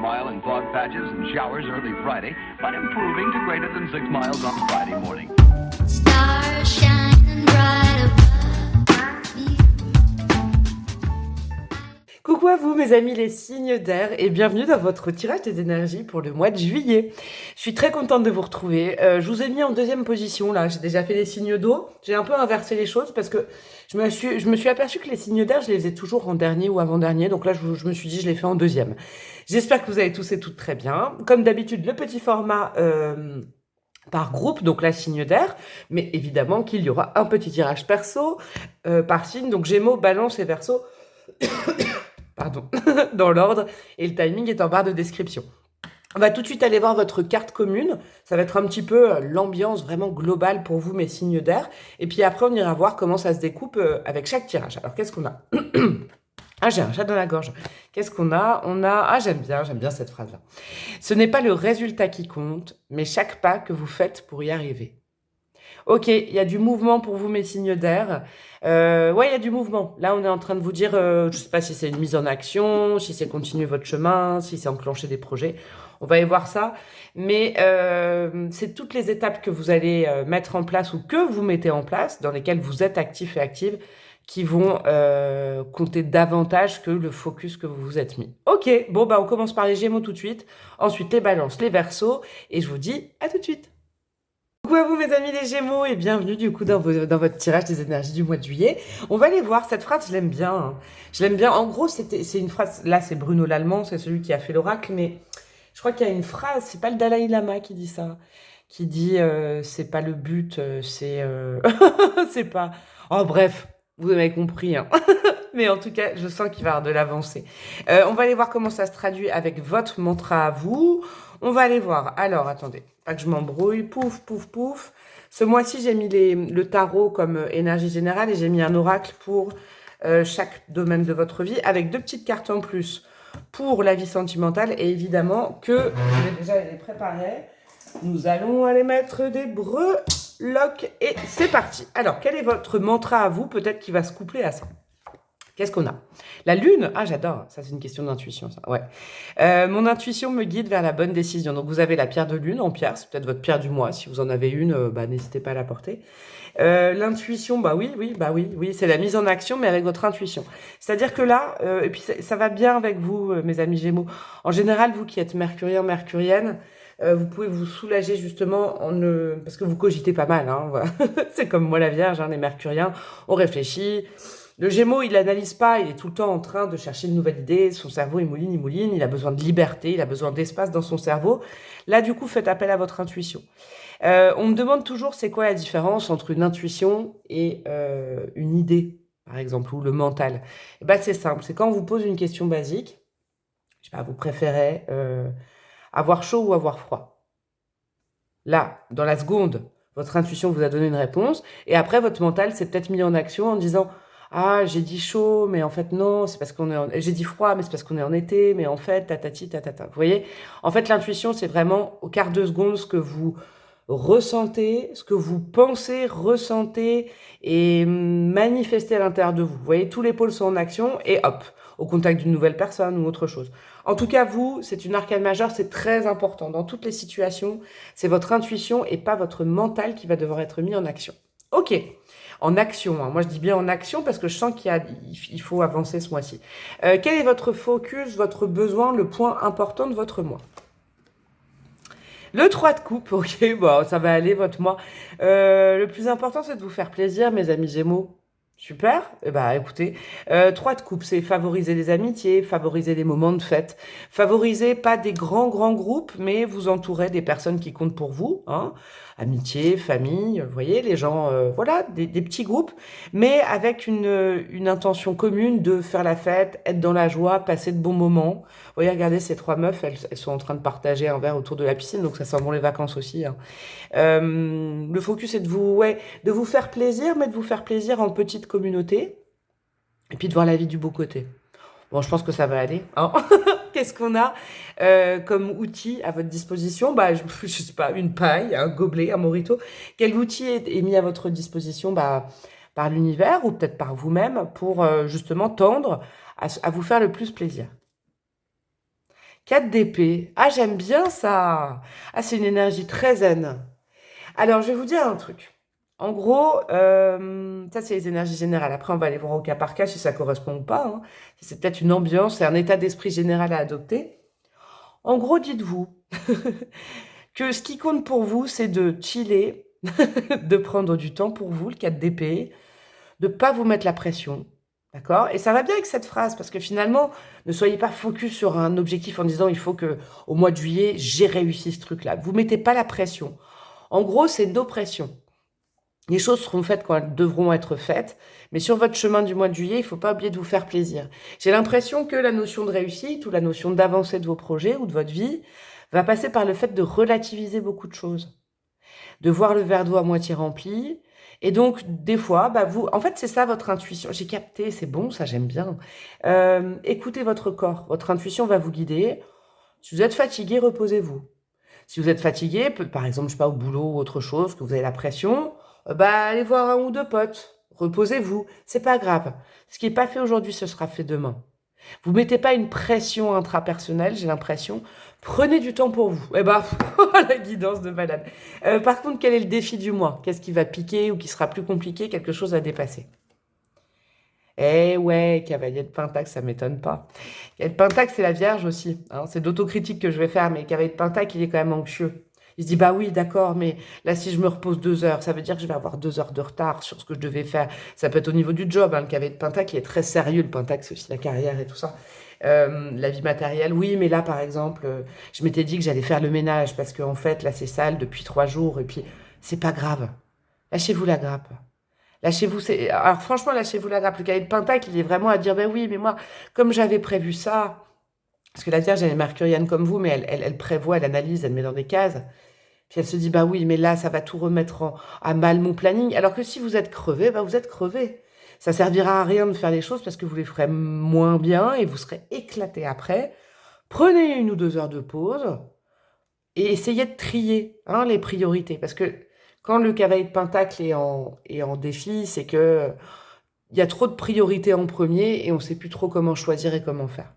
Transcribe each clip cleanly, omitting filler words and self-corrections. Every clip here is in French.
mile in fog patches and showers early Friday, but improving to greater than 6 miles on Friday morning. Stars shining bright above me. Coucou à vous mes amis les signes d'air et bienvenue dans votre tirage des énergies pour le mois de juillet. Je suis très contente de vous retrouver. Je vous ai mis en deuxième position là, j'ai déjà fait les signes d'eau. J'ai un peu inversé les choses parce que je me suis aperçue que les signes d'air, je les faisais toujours en dernier ou avant-dernier. Donc là, je me suis dit, je les fais en deuxième. J'espère que vous allez tous et toutes très bien. Comme d'habitude, le petit format par groupe, donc la signe d'air. Mais évidemment qu'il y aura un petit tirage perso par signe. Donc Gémeaux, Balance et Verseau. Pardon, dans l'ordre, et le timing est en barre de description. On va tout de suite aller voir votre carte commune, ça va être un petit peu l'ambiance vraiment globale pour vous, mes signes d'air, et puis après on ira voir comment ça se découpe avec chaque tirage. Alors qu'est-ce qu'on a? Ah, j'ai un chat dans la gorge. Qu'est-ce qu'on a? Ah, j'aime bien cette phrase-là. Ce n'est pas le résultat qui compte, mais chaque pas que vous faites pour y arriver. Ok, il y a du mouvement pour vous, mes signes d'air. Ouais, il y a du mouvement. Là, on est en train de vous dire, je sais pas si c'est une mise en action, si c'est continuer votre chemin, si c'est enclencher des projets. On va y voir ça. Mais c'est toutes les étapes que vous allez mettre en place ou que vous mettez en place, dans lesquelles vous êtes actif et active, qui vont compter davantage que le focus que vous vous êtes mis. Ok, bon, bah on commence par les Gémeaux tout de suite. Ensuite, les Balances, les Verseaux. Et je vous dis à tout de suite. Coucou à vous mes amis les Gémeaux et bienvenue du coup dans votre tirage des énergies du mois de juillet. On va aller voir, cette phrase je l'aime bien. Hein. Je l'aime bien, en gros c'est une phrase, là c'est Bruno Lallemand, c'est celui qui a fait l'oracle, mais je crois qu'il y a une phrase, c'est pas le Dalai Lama qui dit ça, qui dit c'est pas le but, c'est... c'est pas... Oh bref, vous avez compris. Hein. Mais en tout cas, je sens qu'il va y avoir de l'avancée. On va aller voir comment ça se traduit avec votre mantra à vous. On va aller voir. Alors, attendez, pas que je m'embrouille. Pouf, pouf, pouf. Ce mois-ci, j'ai mis le tarot comme énergie générale et j'ai mis un oracle pour chaque domaine de votre vie avec 2 petites cartes en plus pour la vie sentimentale. Et évidemment que je vais déjà les préparer. Nous allons aller mettre des breloques et c'est parti. Alors, quel est votre mantra à vous? Peut-être qu'il va se coupler à ça. Qu'est-ce qu'on a? La lune, ah j'adore, ça c'est une question d'intuition ça, ouais. Mon intuition me guide vers la bonne décision. Donc vous avez la pierre de lune en pierre, c'est peut-être votre pierre du mois. Si vous en avez une, n'hésitez pas à la porter. L'intuition, oui, c'est la mise en action, mais avec votre intuition. C'est-à-dire que là, et puis ça va bien avec vous, mes amis Gémeaux. En général, vous qui êtes mercurien, mercurienne, vous pouvez vous soulager justement parce que vous cogitez pas mal. Hein, voilà. C'est comme moi la Vierge, hein, les mercuriens, on réfléchit. Le Gémeaux, il n'analyse pas, il est tout le temps en train de chercher de nouvelles idées, son cerveau, il mouline, il a besoin de liberté, il a besoin d'espace dans son cerveau. Là, du coup, faites appel à votre intuition. On me demande toujours, c'est quoi la différence entre une intuition et une idée, par exemple, ou le mental. Et c'est simple, c'est quand on vous pose une question basique, je sais pas, vous préférez avoir chaud ou avoir froid. Là, dans la seconde, votre intuition vous a donné une réponse, et après, votre mental s'est peut-être mis en action en disant... Ah, j'ai dit chaud, mais en fait non, c'est parce qu'on est j'ai dit froid, mais c'est parce qu'on est en été, mais en fait, tatati, tatata. Vous voyez? En fait, l'intuition, c'est vraiment au quart de seconde ce que vous ressentez, ce que vous pensez, ressentez et manifestez à l'intérieur de vous. Vous voyez? Tous les pôles sont en action et hop, au contact d'une nouvelle personne ou autre chose. En tout cas, vous, c'est une arcane majeure, c'est très important. Dans toutes les situations, c'est votre intuition et pas votre mental qui va devoir être mis en action. Ok. En action, hein. Moi je dis bien en action parce que je sens qu'il faut avancer ce mois-ci. Quel est votre focus, votre besoin, le point important de votre mois? Le 3 de coupe, ok, bon, ça va aller votre mois. Le plus important c'est de vous faire plaisir, mes amis Gémeaux. Super, écoutez, 3 de coupe, c'est favoriser les amitiés, favoriser les moments de fête, favoriser pas des grands groupes, mais vous entourer des personnes qui comptent pour vous, hein, amitié, famille, vous voyez, les gens, voilà, des petits groupes, mais avec une intention commune de faire la fête, être dans la joie, passer de bons moments. Vous voyez, regardez ces 3 meufs, elles sont en train de partager un verre autour de la piscine, donc ça sent bon les vacances aussi, hein. Le focus est de vous faire plaisir, mais de vous faire plaisir en petite communauté, et puis de voir la vie du beau côté. Bon, je pense que ça va aller. Hein. Qu'est-ce qu'on a comme outil à votre disposition? Je sais pas, une paille, un gobelet, un mojito. Quel outil est mis à votre disposition par l'univers ou peut-être par vous-même pour justement tendre à vous faire le plus plaisir? 4 d'épée. Ah, j'aime bien ça. Ah, c'est une énergie très zen. Alors, je vais vous dire un truc. En gros, ça, c'est les énergies générales. Après, on va aller voir au cas par cas si ça correspond ou pas, hein. Si c'est peut-être une ambiance et un état d'esprit général à adopter. En gros, dites-vous que ce qui compte pour vous, c'est de chiller, de prendre du temps pour vous, le 4 d'épée, de ne pas vous mettre la pression. D'accord? Et ça va bien avec cette phrase, parce que finalement, ne soyez pas focus sur un objectif en disant il faut que au mois de juillet, j'ai réussi ce truc-là. Vous mettez pas la pression. En gros, c'est nos pressions. Les choses seront faites quand elles devront être faites, mais sur votre chemin du mois de juillet, il ne faut pas oublier de vous faire plaisir. J'ai l'impression que la notion de réussite ou la notion d'avancée de vos projets ou de votre vie va passer par le fait de relativiser beaucoup de choses, de voir le verre d'eau à moitié rempli. Et donc, des fois, vous, en fait, c'est ça votre intuition. J'ai capté, c'est bon, ça j'aime bien. Écoutez votre corps, votre intuition va vous guider. Si vous êtes fatigué, reposez-vous. Si vous êtes fatigué, par exemple, je sais pas, au boulot ou autre chose, que vous avez la pression, allez voir un ou deux potes. Reposez-vous. C'est pas grave. Ce qui n'est pas fait aujourd'hui, ce sera fait demain. Vous mettez pas une pression intrapersonnelle, j'ai l'impression. Prenez du temps pour vous. La guidance de malade. Par contre, quel est le défi du mois? Qu'est-ce qui va piquer ou qui sera plus compliqué? Quelque chose à dépasser. Eh ouais, cavalier de Pentacle, ça m'étonne pas. Cavalier de Pentacle, c'est la Vierge aussi, hein. C'est d'autocritique que je vais faire, mais cavalier de Pentacle, il est quand même anxieux. Il se dit, bah oui, d'accord, mais là, si je me repose 2 heures, ça veut dire que je vais avoir 2 heures de retard sur ce que je devais faire. Ça peut être au niveau du job, hein. Le cavalier de Pentacle, il est très sérieux. Le Pentacle, c'est aussi la carrière et tout ça. La vie matérielle, oui, mais là, par exemple, je m'étais dit que j'allais faire le ménage parce qu'en fait, là, c'est sale depuis 3 jours et puis, c'est pas grave. Lâchez-vous la grappe. Lâchez-vous, alors franchement, lâchez-vous la grappe. Le cavalier de Pentacle, il est vraiment à dire, ben oui, mais moi, comme j'avais prévu ça, parce que la Vierge, elle est mercurienne comme vous, mais elle prévoit, elle analyse, elle met dans des cases. Puis elle se dit, bah oui, mais là, ça va tout remettre à mal mon planning. Alors que si vous êtes crevé, vous êtes crevé. Ça servira à rien de faire les choses parce que vous les ferez moins bien et vous serez éclaté après. Prenez 1 ou 2 heures de pause et essayez de trier, hein, les priorités. Parce que quand le cavalier de Pentacle est en défi, c'est que il y a trop de priorités en premier et on ne sait plus trop comment choisir et comment faire.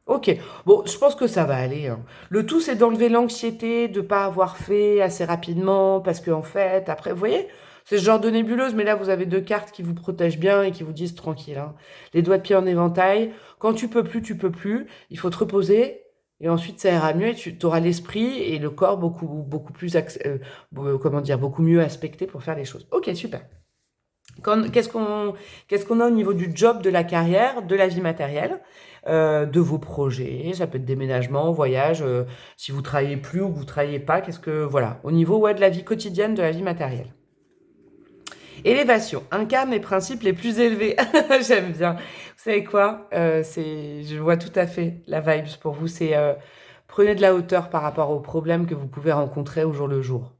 Ok, bon, je pense que ça va aller, hein. Le tout, c'est d'enlever l'anxiété de ne pas avoir fait assez rapidement, parce qu'en fait, après, vous voyez, c'est ce genre de nébuleuse, mais là, vous avez 2 cartes qui vous protègent bien et qui vous disent tranquille, hein. Les doigts de pied en éventail, quand tu peux plus, il faut te reposer, et ensuite, ça ira mieux, et tu auras l'esprit et le corps beaucoup plus, beaucoup mieux aspecté pour faire les choses. Ok, super. Qu'est-ce qu'on a au niveau du job, de la carrière, de la vie matérielle, de vos projets? Ça peut être déménagement, voyage, si vous travaillez plus ou que vous travaillez pas, voilà, au niveau de la vie quotidienne, de la vie matérielle. Élévation, incarne les principes les plus élevés. J'aime bien. Vous savez quoi? Je vois tout à fait la vibes pour vous. C'est prenez de la hauteur par rapport aux problèmes que vous pouvez rencontrer au jour le jour.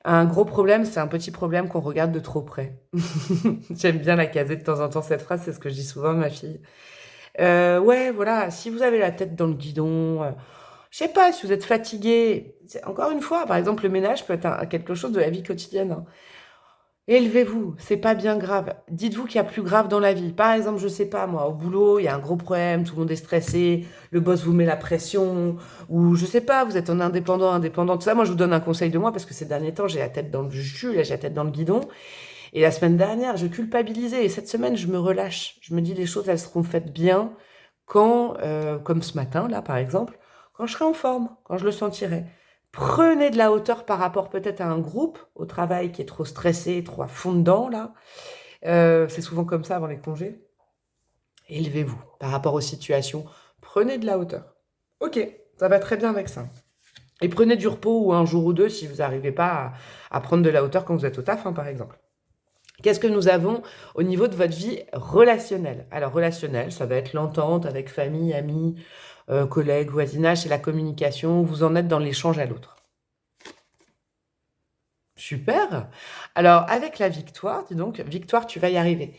Un gros problème, c'est un petit problème qu'on regarde de trop près. J'aime bien la caser de temps en temps, cette phrase, c'est ce que je dis souvent à ma fille. Ouais, voilà, si vous avez la tête dans le guidon, je sais pas, si vous êtes fatigué, encore une fois, par exemple, le ménage peut être quelque chose de la vie quotidienne, hein. Élevez-vous, c'est pas bien grave. Dites-vous qu'il y a plus grave dans la vie. Par exemple, je sais pas moi, au boulot, il y a un gros problème, tout le monde est stressé, le boss vous met la pression, ou je sais pas, vous êtes en indépendant, tout ça. Moi, je vous donne un conseil de moi parce que ces derniers temps, j'ai la tête dans le jus, là, j'ai la tête dans le guidon. Et la semaine dernière, je culpabilisais. Et cette semaine, je me relâche. Je me dis les choses, elles seront faites bien quand, comme ce matin, là, par exemple, quand je serai en forme, quand je le sentirai. Prenez de la hauteur par rapport peut-être à un groupe au travail qui est trop stressé, trop à fond dedans, là. C'est souvent comme ça avant les congés. Élevez-vous par rapport aux situations. Prenez de la hauteur. Ok, ça va très bien avec ça. Et prenez du repos ou un jour ou deux si vous n'arrivez pas à prendre de la hauteur quand vous êtes au taf, hein, par exemple. Qu'est-ce que nous avons au niveau de votre vie relationnelle? Alors, relationnelle, ça va être l'entente avec famille, amis, collègues, voisinage, c'est la communication. Vous en êtes dans l'échange à l'autre. Super. Alors, avec la victoire, dis donc, victoire, tu vas y arriver.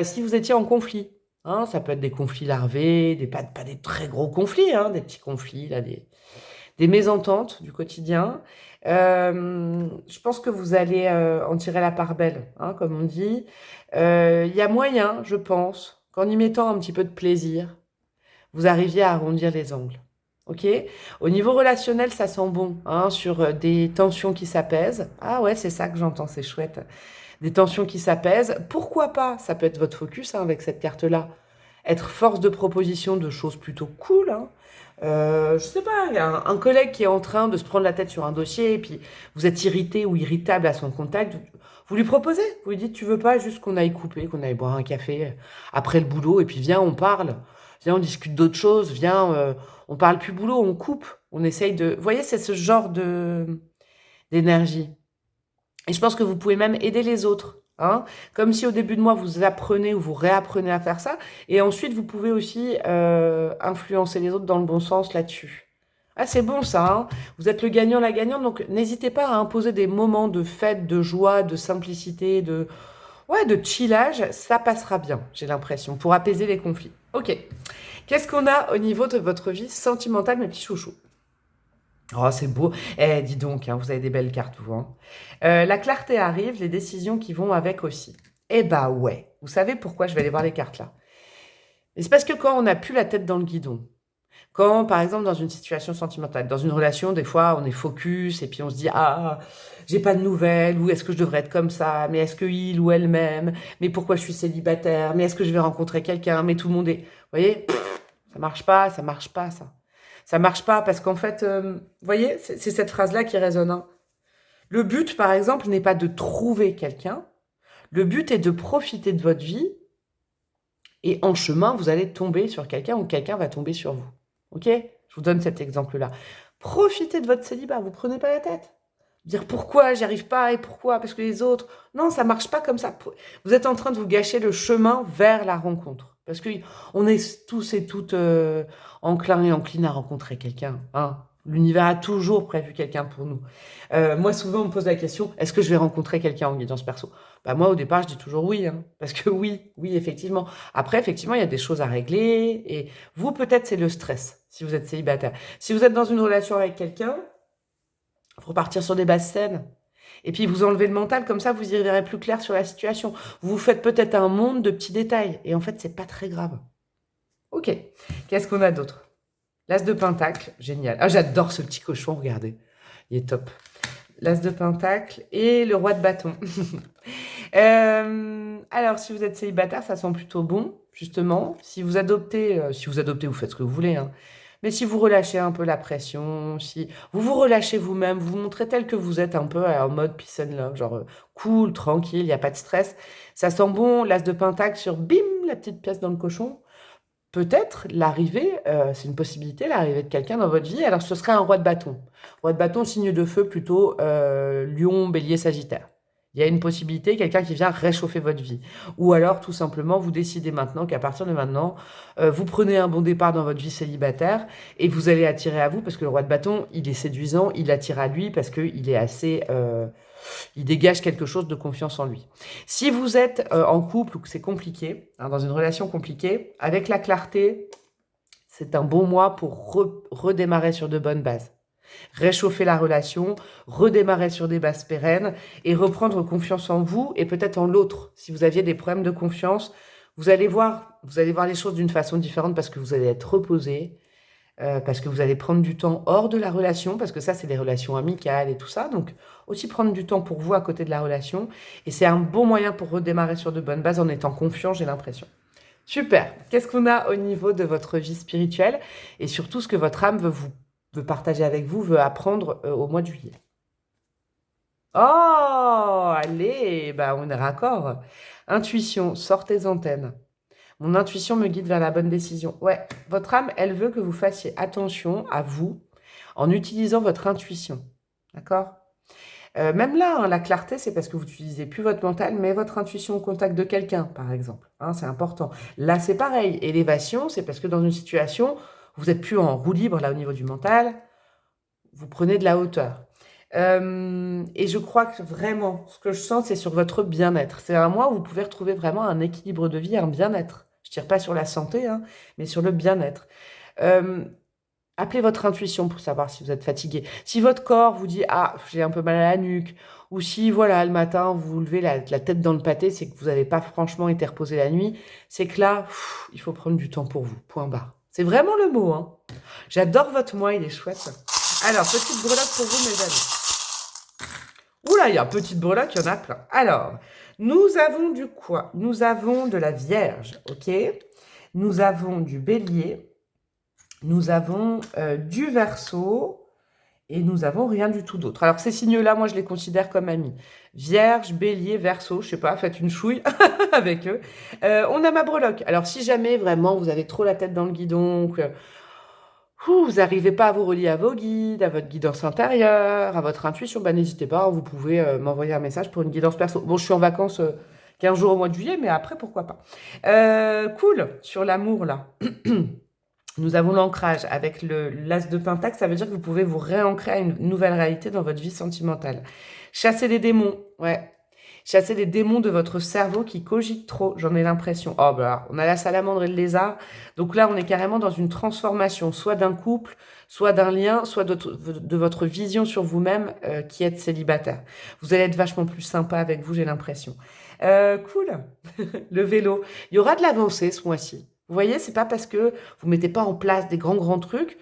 Si vous étiez en conflit, hein, ça peut être des conflits larvés, pas des très gros conflits, hein, des petits conflits, là, des mésententes du quotidien. Je pense que vous allez en tirer la part belle, hein, comme on dit. Il y a moyen, je pense, qu'en y mettant un petit peu de plaisir, vous arriviez à arrondir les angles. Ok? Au niveau relationnel, ça sent bon, hein, sur des tensions qui s'apaisent. Ah ouais, c'est ça que j'entends, c'est chouette. Des tensions qui s'apaisent. Pourquoi pas? Ça peut être votre focus hein, avec cette carte-là. Être force de proposition de choses plutôt cool. Hein. Je sais pas, il y a un collègue qui est en train de se prendre la tête sur un dossier et puis vous êtes irrité ou irritable à son contact. Vous lui proposez, vous lui dites tu veux pas juste qu'on aille couper, qu'on aille boire un café après le boulot et puis viens on parle, viens on discute d'autres choses, viens on parle plus boulot, on coupe, on essaye de. Vous voyez c'est ce genre de d'énergie. Et je pense que vous pouvez même aider les autres. Hein, comme si au début de mois, vous apprenez ou vous réapprenez à faire ça. Et ensuite, vous pouvez aussi influencer les autres dans le bon sens là-dessus. Ah, c'est bon ça. Hein, vous êtes le gagnant, la gagnante. Donc, n'hésitez pas à imposer des moments de fête, de joie, de simplicité, ouais, de chillage. Ça passera bien, j'ai l'impression, pour apaiser les conflits. Ok. Qu'est-ce qu'on a au niveau de votre vie sentimentale, mes petits chouchous? Oh, c'est beau. Eh, dis donc, hein, vous avez des belles cartes, vous. Hein. La clarté arrive, les décisions qui vont avec aussi. Eh bah ouais. Vous savez pourquoi je vais aller voir les cartes là? Et c'est parce que quand on n'a plus la tête dans le guidon, quand, par exemple, dans une situation sentimentale, dans une relation, des fois, on est focus et puis on se dit, ah, j'ai pas de nouvelles, ou est-ce que je devrais être comme ça, mais est-ce que il ou elle m'aime, mais pourquoi je suis célibataire, mais est-ce que je vais rencontrer quelqu'un, mais tout le monde est. Vous voyez, ça marche pas, ça marche pas, ça. Ça marche pas parce qu'en fait, vous voyez, c'est cette phrase-là qui résonne. Hein. Le but, par exemple, n'est pas de trouver quelqu'un. Le but est de profiter de votre vie et en chemin, vous allez tomber sur quelqu'un ou quelqu'un va tomber sur vous. Ok? Je vous donne cet exemple-là. Profitez de votre célibat, vous prenez pas la tête. Dire pourquoi j'y arrive pas et pourquoi parce que les autres. Non, ça marche pas comme ça. Vous êtes en train de vous gâcher le chemin vers la rencontre. Parce que on est tous et toutes enclins et enclines à rencontrer quelqu'un. Hein. L'univers a toujours prévu quelqu'un pour nous. Moi, souvent, on me pose la question, est-ce que je vais rencontrer quelqu'un en guidance perso? Bah, moi, au départ, je dis toujours oui. Hein, parce que oui, oui, effectivement. Après, effectivement, il y a des choses à régler. Et vous, peut-être, c'est le stress, si vous êtes célibataire. Si vous êtes dans une relation avec quelqu'un, il faut partir sur des bases saines. Et puis vous enlevez le mental, comme ça vous y verrez plus clair sur la situation. Vous vous faites peut-être un monde de petits détails. Et en fait, c'est pas très grave. Ok. Qu'est-ce qu'on a d'autre? L'As de Pentacle, génial. Ah, j'adore ce petit cochon, regardez. Il est top. L'As de Pentacle et le Roi de Bâton. Alors, si vous êtes célibataire, ça sent plutôt bon, justement. Si vous adoptez, vous faites ce que vous voulez. Hein. Mais si vous relâchez un peu la pression, si vous vous relâchez vous-même, vous vous montrez tel que vous êtes un peu en mode peace and love, genre cool, tranquille, il n'y a pas de stress. Ça sent bon, l'As de Pentacle sur bim, la petite pièce dans le cochon. Peut-être l'arrivée, c'est une possibilité, l'arrivée de quelqu'un dans votre vie. Alors ce serait un roi de bâton. Roi de bâton, signe de feu plutôt lion, bélier, sagittaire. Il y a une possibilité, quelqu'un qui vient réchauffer votre vie. Ou alors, tout simplement, vous décidez maintenant qu'à partir de maintenant, vous prenez un bon départ dans votre vie célibataire et vous allez attirer à vous, parce que le roi de bâton, il est séduisant, il attire à lui parce qu'il est assez... il dégage quelque chose de confiance en lui. Si vous êtes en couple ou que c'est compliqué, hein, dans une relation compliquée, avec la clarté, c'est un bon mois pour redémarrer sur de bonnes bases. Réchauffer la relation, redémarrer sur des bases pérennes et reprendre confiance en vous et peut-être en l'autre. Si vous aviez des problèmes de confiance, vous allez voir les choses d'une façon différente parce que vous allez être reposé, parce que vous allez prendre du temps hors de la relation, parce que ça, c'est les relations amicales et tout ça. Donc, aussi prendre du temps pour vous à côté de la relation. Et c'est un bon moyen pour redémarrer sur de bonnes bases en étant confiant, j'ai l'impression. Super. Qu'est-ce qu'on a au niveau de votre vie spirituelle et surtout ce que votre âme veut partager avec vous, veut apprendre au mois de juillet? Oh, allez, bah on est raccord. Intuition, sortez antennes. Mon intuition me guide vers la bonne décision. Ouais, votre âme, elle veut que vous fassiez attention à vous en utilisant votre intuition. D'accord? Même là, hein, la clarté, c'est parce que vous n'utilisez plus votre mental, mais votre intuition au contact de quelqu'un, par exemple. Hein, c'est important. Là, c'est pareil. Élévation, c'est parce que dans une situation, vous n'êtes plus en roue libre, là, au niveau du mental. Vous prenez de la hauteur. Et je crois que vraiment, ce que je sens, c'est sur votre bien-être. C'est un mois où vous pouvez retrouver vraiment un équilibre de vie, un bien-être. Je ne tire pas sur la santé, hein, mais sur le bien-être. Appelez votre intuition pour savoir si vous êtes fatigué. Si votre corps vous dit « Ah, j'ai un peu mal à la nuque », ou si, voilà, le matin, vous vous levez la tête dans le pâté, c'est que vous n'avez pas franchement été reposé la nuit, c'est que là, il faut prendre du temps pour vous, point barre. C'est vraiment le mot, hein. J'adore votre moi, il est chouette. Alors, petite breloque pour vous, mes amis. Oula, il y a petite breloque, il y en a plein. Alors, nous avons du quoi? Nous avons de la Vierge, ok? Nous avons du Bélier. Nous avons du Verseau. Et nous avons rien du tout d'autre. Alors, ces signes-là, moi, je les considère comme amis. Vierge, Bélier, Verseau, je sais pas, faites une chouille avec eux. On a ma breloque. Alors, si jamais, vraiment, vous avez trop la tête dans le guidon, que vous n'arrivez pas à vous relier à vos guides, à votre guidance intérieure, à votre intuition, bah, n'hésitez pas, vous pouvez m'envoyer un message pour une guidance perso. Bon, je suis en vacances 15 jours au mois de juillet, mais après, pourquoi pas. Cool, sur l'amour, là. Nous avons l'ancrage avec l'as de pentacle, ça veut dire que vous pouvez vous réancrer à une nouvelle réalité dans votre vie sentimentale. Chasser les démons, ouais. Chasser les démons de votre cerveau qui cogite trop, j'en ai l'impression. Oh bah, on a la salamandre et le lézard, donc là on est carrément dans une transformation, soit d'un couple, soit d'un lien, soit de votre vision sur vous-même qui êtes célibataire. Vous allez être vachement plus sympa avec vous, j'ai l'impression. Cool, le vélo. Il y aura de l'avancée ce mois-ci. Vous voyez, c'est pas parce que vous mettez pas en place des grands trucs,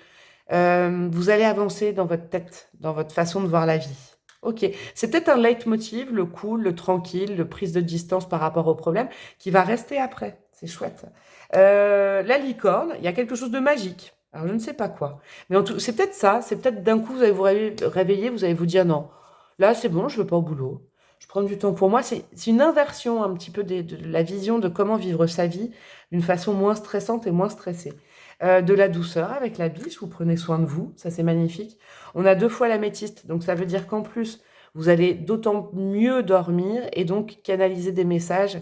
vous allez avancer dans votre tête, dans votre façon de voir la vie. Ok, c'est peut-être un leitmotiv, le cool, le tranquille, le prise de distance par rapport au problème, qui va rester après. C'est chouette. La licorne, il y a quelque chose de magique. Alors, je ne sais pas quoi. Mais c'est peut-être ça. C'est peut-être d'un coup, vous allez vous réveiller, vous allez vous dire non. Là, c'est bon, je ne veux pas au boulot. Je prends du temps pour moi. C'est une inversion un petit peu de la vision de comment vivre sa vie d'une façon moins stressante et moins stressée. De la douceur avec la biche, vous prenez soin de vous, ça c'est magnifique. On a 2 fois l'améthyste, donc ça veut dire qu'en plus, vous allez d'autant mieux dormir et donc canaliser des messages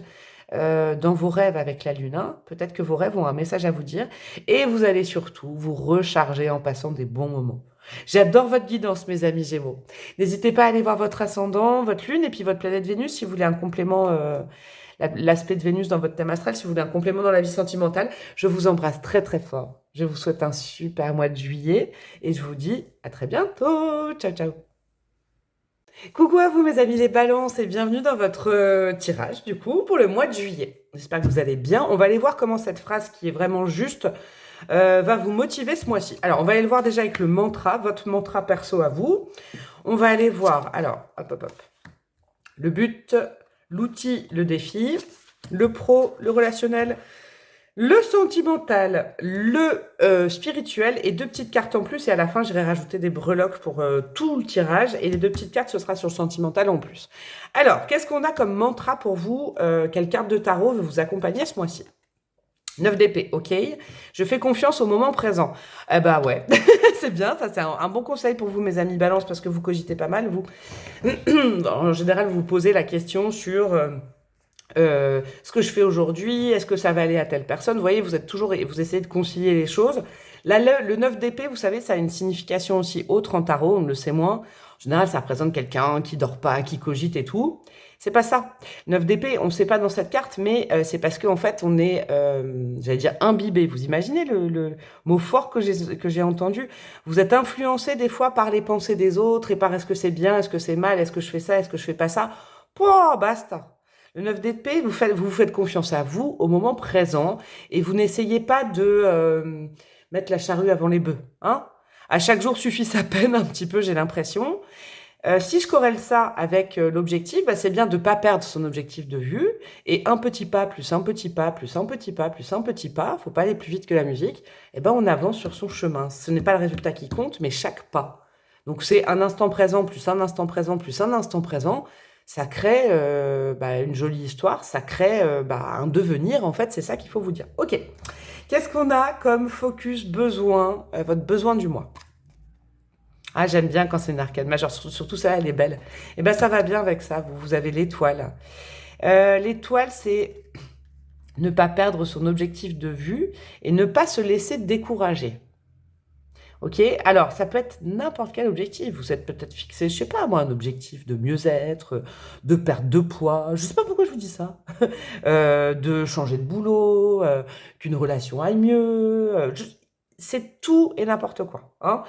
dans vos rêves avec la lune. Hein. Peut-être que vos rêves ont un message à vous dire et vous allez surtout vous recharger en passant des bons moments. J'adore votre guidance, mes amis Gémeaux. N'hésitez pas à aller voir votre ascendant, votre lune et puis votre planète Vénus si vous voulez un complément, l'aspect de Vénus dans votre thème astral, si vous voulez un complément dans la vie sentimentale. Je vous embrasse très très fort. Je vous souhaite un super mois de juillet et je vous dis à très bientôt. Ciao, ciao. Coucou à vous mes amis les balances et bienvenue dans votre tirage du coup pour le mois de juillet. J'espère que vous allez bien. On va aller voir comment cette phrase qui est vraiment juste va vous motiver ce mois-ci. Alors on va aller le voir déjà avec le mantra, votre mantra perso à vous. On va aller voir, alors hop. Le but, l'outil, le défi, le pro, le relationnel, le sentimental, le spirituel et 2 petites cartes en plus. Et à la fin, j'irai rajouter des breloques pour tout le tirage. Et les 2 petites cartes, ce sera sur le sentimental en plus. Alors, qu'est-ce qu'on a comme mantra pour vous? Quelle carte de tarot veut vous accompagner ce mois-ci? 9 d'épée, ok. Je fais confiance au moment présent. Eh bah ouais, c'est bien, ça c'est un bon conseil pour vous mes amis balance parce que vous cogitez pas mal, vous. En général, vous vous posez la question sur ce que je fais aujourd'hui, est-ce que ça va aller à telle personne? Vous voyez, vous essayez de concilier les choses. Là, le 9 d'épée, vous savez, ça a une signification aussi autre en tarot, on le sait moins. En général, ça représente quelqu'un qui dort pas, qui cogite et tout. C'est pas ça. 9 d'épée, on ne sait pas dans cette carte, mais c'est parce qu'en fait, on est, j'allais dire, imbibé. Vous imaginez le mot fort que j'ai entendu? Vous êtes influencé des fois par les pensées des autres et par est-ce que c'est bien, est-ce que c'est mal, est-ce que je fais ça, est-ce que je fais pas ça? Pouah, basta. Le 9 d'épée, vous vous faites confiance à vous au moment présent et vous n'essayez pas de mettre la charrue avant les bœufs. Hein? À chaque jour suffit sa peine, un petit peu, j'ai l'impression. Si je corrèle ça avec l'objectif, bah, c'est bien de ne pas perdre son objectif de vue. Et un petit pas, plus un petit pas, plus un petit pas, plus un petit pas, faut pas aller plus vite que la musique, et ben on avance sur son chemin. Ce n'est pas le résultat qui compte, mais chaque pas. Donc c'est un instant présent, plus un instant présent, plus un instant présent. Ça crée une jolie histoire, ça crée un devenir, en fait, c'est ça qu'il faut vous dire. Ok, qu'est-ce qu'on a comme focus besoin, votre besoin du mois? Ah, j'aime bien quand c'est une arcade majeure, surtout ça, elle est belle. Et ben ça va bien avec ça, vous avez l'étoile. L'étoile, c'est ne pas perdre son objectif de vue et ne pas se laisser décourager. Ok, alors ça peut être n'importe quel objectif. Vous êtes peut-être fixé, je sais pas moi, un objectif de mieux-être, de perte de poids. Je sais pas pourquoi je vous dis ça. De changer de boulot, qu'une relation aille mieux. C'est tout et n'importe quoi. Hein.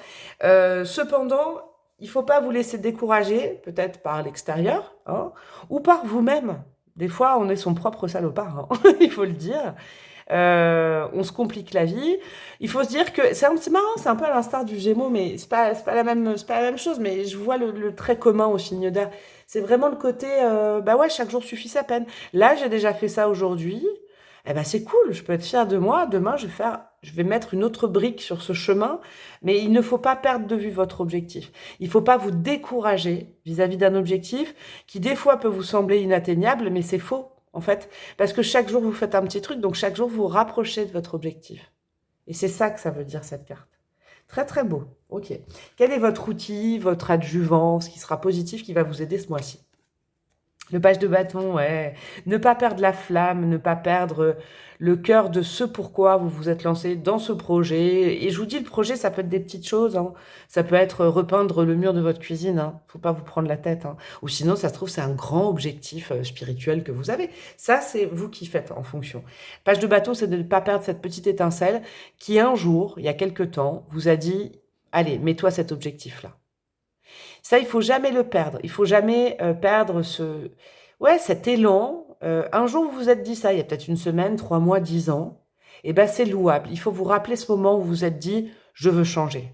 Cependant, il faut pas vous laisser décourager, peut-être par l'extérieur, hein, ou par vous-même. Des fois, on est son propre salopard, hein, il faut le dire. On se complique la vie. Il faut se dire que c'est marrant, c'est un peu à l'instar du Gémeaux, mais c'est pas la même chose. Mais je vois le trait commun au signe d'air. C'est vraiment le côté, bah ouais, chaque jour suffit sa peine. Là, j'ai déjà fait ça aujourd'hui. Eh ben c'est cool, je peux être fière de moi. Demain, je vais mettre une autre brique sur ce chemin, mais il ne faut pas perdre de vue votre objectif. Il ne faut pas vous décourager vis-à-vis d'un objectif qui des fois peut vous sembler inatteignable, mais c'est faux en fait, parce que chaque jour vous faites un petit truc, donc chaque jour vous vous rapprochez de votre objectif. Et c'est ça que ça veut dire cette carte. Très très beau. Ok. Quel est votre outil, votre adjuvant, ce qui sera positif, qui va vous aider ce mois-ci? Le page de bâton, ouais. Ne pas perdre la flamme, ne pas perdre le cœur de ce pourquoi vous vous êtes lancé dans ce projet. Et je vous dis, le projet, ça peut être des petites choses, hein. Ça peut être repeindre le mur de votre cuisine, hein. Faut pas vous prendre la tête, hein. Ou sinon, ça se trouve, c'est un grand objectif spirituel que vous avez. Ça, c'est vous qui faites en fonction. Page de bâton, c'est de ne pas perdre cette petite étincelle qui, un jour, il y a quelque temps, vous a dit, allez, mets-toi cet objectif-là. Ça, il faut jamais le perdre. Il faut jamais perdre cet élan. Un jour, vous vous êtes dit ça, il y a peut-être une semaine, 3 mois, 10 ans. Eh ben, c'est louable. Il faut vous rappeler ce moment où vous vous êtes dit, je veux changer.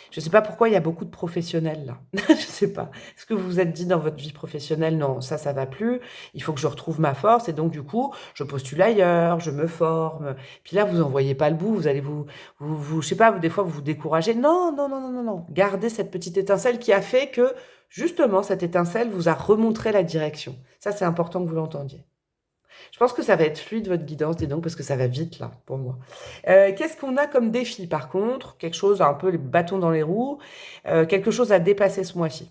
Je ne sais pas pourquoi il y a beaucoup de professionnels là. Je ne sais pas. Est-ce que vous vous êtes dit dans votre vie professionnelle, non, ça va plus. Il faut que je retrouve ma force. Et donc, du coup, je postule ailleurs, je me forme. Puis là, vous n'en voyez pas le bout. Vous allez je sais pas, des fois, vous vous découragez. Non, non, non, non, non, non. Gardez cette petite étincelle qui a fait que, justement, cette étincelle vous a remontré la direction. Ça, c'est important que vous l'entendiez. Je pense que ça va être fluide votre guidance, dis donc, parce que ça va vite là, pour moi. Qu'est-ce qu'on a comme défi, par contre? Quelque chose, un peu les bâtons dans les roues, quelque chose à dépasser ce mois-ci.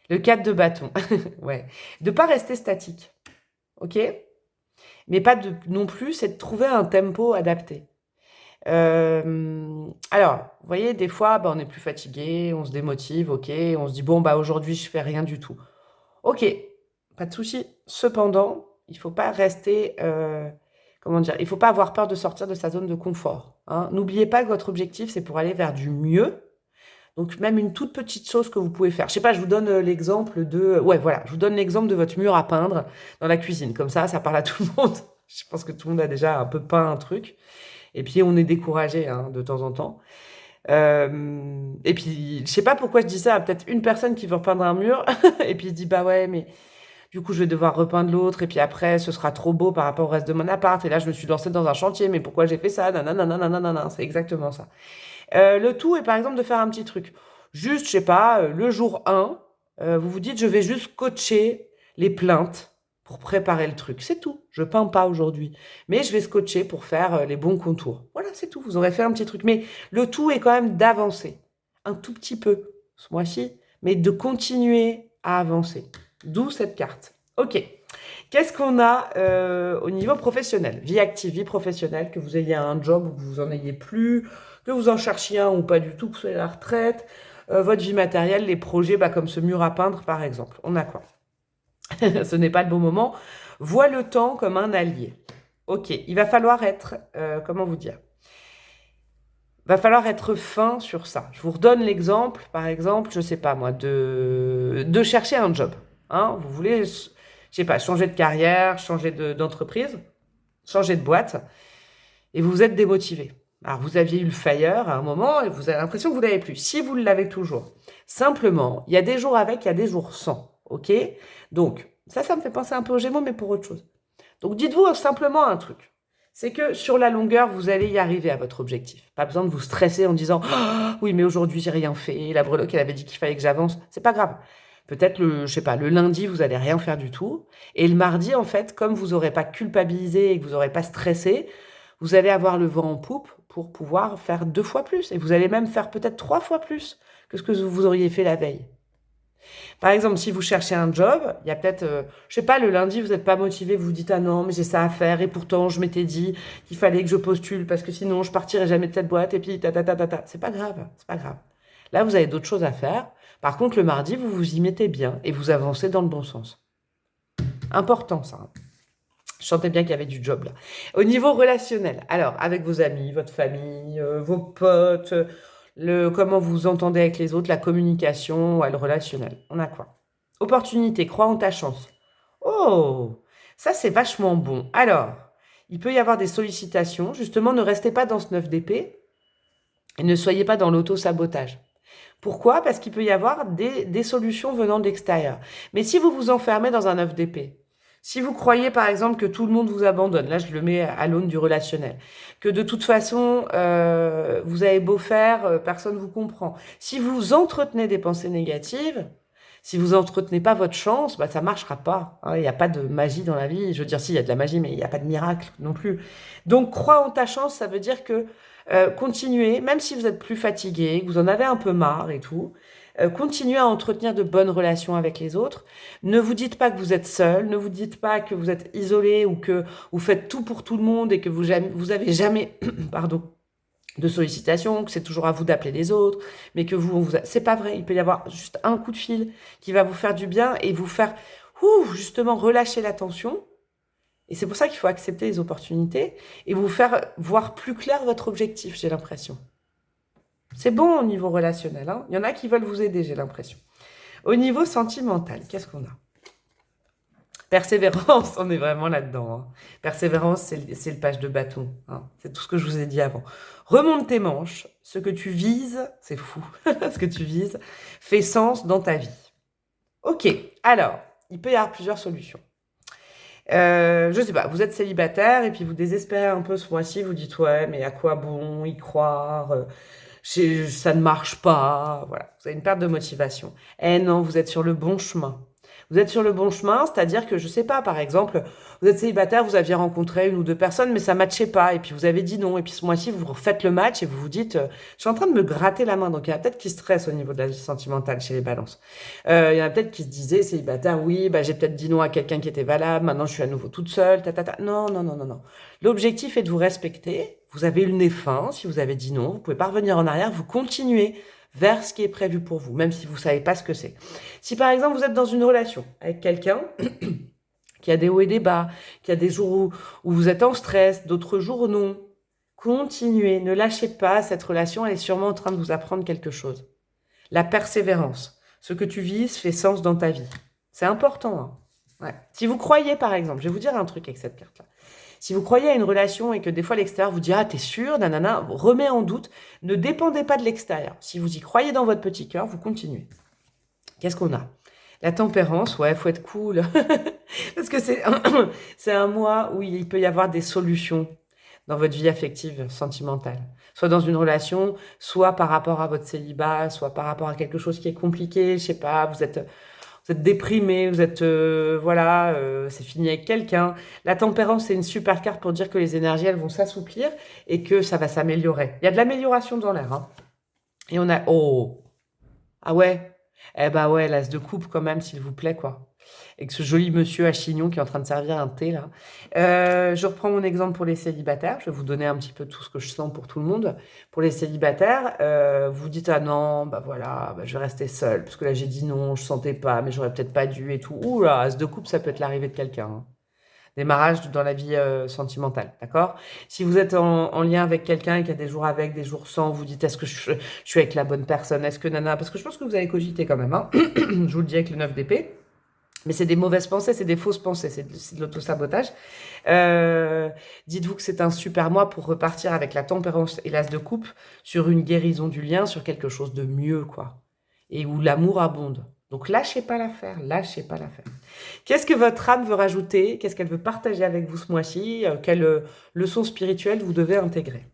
Le 4 de bâton, ouais. De pas rester statique, ok? Mais pas non plus, c'est de trouver un tempo adapté. Alors, vous voyez, des fois, on est plus fatigué, on se démotive, ok, on se dit, bon, aujourd'hui, je fais rien du tout. Ok, pas de souci. Cependant, il faut pas rester, il faut pas avoir peur de sortir de sa zone de confort, hein. N'oubliez pas que votre objectif, c'est pour aller vers du mieux. Donc, même une toute petite chose que vous pouvez faire. Je sais pas, je vous donne l'exemple je vous donne l'exemple de votre mur à peindre dans la cuisine. Comme ça parle à tout le monde. Je pense que tout le monde a déjà un peu peint un truc. Et puis, on est découragé, hein, de temps en temps. Et puis, je sais pas pourquoi je dis ça. Peut-être une personne qui veut repeindre un mur et puis il se dit, bah ouais, mais du coup, je vais devoir repeindre l'autre, et puis après, ce sera trop beau par rapport au reste de mon appart. Et là, je me suis lancée dans un chantier, mais pourquoi j'ai fait ça? Nanana, nanana, c'est exactement ça. Le tout est par exemple de faire un petit truc. Juste, je sais pas, le jour 1, vous vous dites, je vais juste scotcher les plaintes pour préparer le truc. C'est tout. Je peins pas aujourd'hui. Mais je vais scotcher pour faire les bons contours. Voilà, c'est tout. Vous aurez fait un petit truc. Mais le tout est quand même d'avancer. Un tout petit peu ce mois-ci, mais de continuer à avancer. D'où cette carte. Ok. Qu'est-ce qu'on a au niveau professionnel? Vie active, vie professionnelle, que vous ayez un job ou que vous en ayez plus, que vous en cherchiez un ou pas du tout, que vous soyez à la retraite, votre vie matérielle, les projets comme ce mur à peindre par exemple. On a quoi? Ce n'est pas le bon moment. Vois le temps comme un allié. Ok, il va falloir être, comment vous dire? Va falloir être fin sur ça. Je vous redonne l'exemple, par exemple, je sais pas moi, de chercher un job. Hein, vous voulez, je sais pas, changer de carrière, changer d'entreprise, changer de boîte, et vous êtes démotivé. Alors, vous aviez eu le fire à un moment, et vous avez l'impression que vous l'avez plus. Si vous l'avez toujours. Simplement, il y a des jours avec, il y a des jours sans. Ok? Donc, ça me fait penser un peu aux Gémeaux, mais pour autre chose. Donc, dites-vous simplement un truc. C'est que sur la longueur, vous allez y arriver à votre objectif. Pas besoin de vous stresser en disant « Oui, mais aujourd'hui, j'ai rien fait. La breloque, elle avait dit qu'il fallait que j'avance. » C'est pas grave. Peut-être le lundi, vous allez rien faire du tout. Et le mardi, en fait, comme vous n'aurez pas culpabilisé et que vous n'aurez pas stressé, vous allez avoir le vent en poupe pour pouvoir faire 2 fois plus. Et vous allez même faire peut-être 3 fois plus que ce que vous auriez fait la veille. Par exemple, si vous cherchez un job, il y a peut-être, je sais pas, le lundi, vous n'êtes pas motivé, vous vous dites « Ah non, mais j'ai ça à faire et pourtant, je m'étais dit qu'il fallait que je postule parce que sinon, je partirai jamais de cette boîte et puis ta. » C'est pas grave, c'est pas grave. Là, vous avez d'autres choses à faire. Par contre, le mardi, vous vous y mettez bien et vous avancez dans le bon sens. Important, ça. Je sentais bien qu'il y avait du job, là. Au niveau relationnel, alors, avec vos amis, votre famille, vos potes, comment vous vous entendez avec les autres, la communication, le relationnel. On a quoi? Opportunité, crois en ta chance. Oh, ça, c'est vachement bon. Alors, il peut y avoir des sollicitations. Justement, ne restez pas dans ce 9 d'épée et ne soyez pas dans l'auto-sabotage. Pourquoi? Parce qu'il peut y avoir des solutions venant de l'extérieur. Mais si vous vous enfermez dans un 9 d'épée, si vous croyez par exemple que tout le monde vous abandonne, là je le mets à l'aune du relationnel, que de toute façon vous avez beau faire, personne ne vous comprend. Si vous entretenez des pensées négatives, si vous entretenez pas votre chance, bah, ça marchera pas. Hein. Il n'y a pas de magie dans la vie. Je veux dire, si, il y a de la magie, mais il n'y a pas de miracle non plus. Donc, crois en ta chance, ça veut dire que continuez, même si vous êtes plus fatigué, que vous en avez un peu marre et tout, continuez à entretenir de bonnes relations avec les autres. Ne vous dites pas que vous êtes seul, ne vous dites pas que vous êtes isolé ou que vous faites tout pour tout le monde et que vous avez jamais, pardon, de sollicitations, que c'est toujours à vous d'appeler les autres, mais que c'est pas vrai. Il peut y avoir juste un coup de fil qui va vous faire du bien et vous faire, justement, relâcher la tension. Et c'est pour ça qu'il faut accepter les opportunités et vous faire voir plus clair votre objectif, j'ai l'impression. C'est bon au niveau relationnel, hein. Il y en a qui veulent vous aider, j'ai l'impression. Au niveau sentimental, qu'est-ce qu'on a? Persévérance, on est vraiment là-dedans. Hein. Persévérance, c'est le page de bâton. Hein. C'est tout ce que je vous ai dit avant. Remonte tes manches. Ce que tu vises, c'est fou. Ce que tu vises fait sens dans ta vie. Ok, alors, il peut y avoir plusieurs solutions. Je sais pas, vous êtes célibataire et puis vous désespérez un peu ce mois-ci. Vous dites, ouais, mais à quoi bon y croire ça ne marche pas. Voilà, vous avez une perte de motivation. Eh non, vous êtes sur le bon chemin. Vous êtes sur le bon chemin, c'est-à-dire que, je sais pas, par exemple, vous êtes célibataire, vous aviez rencontré une ou deux personnes, mais ça ne matchait pas, et puis vous avez dit non, et puis ce mois-ci, vous refaites le match, et vous vous dites, je suis en train de me gratter la main, donc il y en a peut-être qui stressent au niveau de la vie sentimentale chez les balances. Il y en a peut-être qui se disaient, célibataire, oui, bah, j'ai peut-être dit non à quelqu'un qui était valable, maintenant je suis à nouveau toute seule, Non, non, non, non, non. L'objectif est de vous respecter, vous avez eu le nez fin, si vous avez dit non, vous pouvez pas revenir en arrière, vous continuez vers ce qui est prévu pour vous, même si vous savez pas ce que c'est. Si par exemple vous êtes dans une relation avec quelqu'un qui a des hauts et des bas, qui a des jours où vous êtes en stress, d'autres jours non, continuez, ne lâchez pas cette relation, elle est sûrement en train de vous apprendre quelque chose. La persévérance, ce que tu vises fait sens dans ta vie. C'est important. Hein. Ouais. Si vous croyez par exemple, je vais vous dire un truc avec cette carte-là. Si vous croyez à une relation et que des fois l'extérieur vous dit « Ah, t'es sûr, nanana », remet en doute, ne dépendez pas de l'extérieur. Si vous y croyez dans votre petit cœur, vous continuez. Qu'est-ce qu'on a? La tempérance, ouais, faut être cool. Parce que c'est un mois où il peut y avoir des solutions dans votre vie affective, sentimentale. Soit dans une relation, soit par rapport à votre célibat, soit par rapport à quelque chose qui est compliqué, je sais pas, vous êtes déprimé, vous êtes, c'est fini avec quelqu'un. La tempérance, c'est une super carte pour dire que les énergies, elles vont s'assouplir et que ça va s'améliorer. Il y a de l'amélioration dans l'air. Hein. Et on a, ah ouais, eh ben ouais, l'as de coupe quand même, s'il vous plaît, quoi. Avec ce joli monsieur à chignon qui est en train de servir un thé, là. Je reprends mon exemple pour les célibataires. Je vais vous donner un petit peu tout ce que je sens pour tout le monde. Pour les célibataires, vous dites, ah non, bah voilà, bah, je vais rester seule. Parce que là, j'ai dit non, je sentais pas, mais j'aurais peut-être pas dû et tout. Ouh là, as de coupe, ça peut être l'arrivée de quelqu'un. Hein. Démarrage dans la vie sentimentale, d'accord? Si vous êtes en lien avec quelqu'un et qu'il y a des jours avec, des jours sans, vous dites, est-ce que je suis avec la bonne personne? Est-ce que nana? Parce que je pense que vous avez cogité quand même. Hein. Je vous le dis avec le 9 d'épée. Mais c'est des mauvaises pensées, c'est des fausses pensées, c'est de l'autosabotage. Dites-vous que c'est un super mois pour repartir avec la tempérance et l'as de coupe sur une guérison du lien, sur quelque chose de mieux, quoi. Et où l'amour abonde. Donc lâchez pas l'affaire, lâchez pas l'affaire. Qu'est-ce que votre âme veut rajouter? Qu'est-ce qu'elle veut partager avec vous ce mois-ci? Quelle leçon spirituelle vous devez intégrer?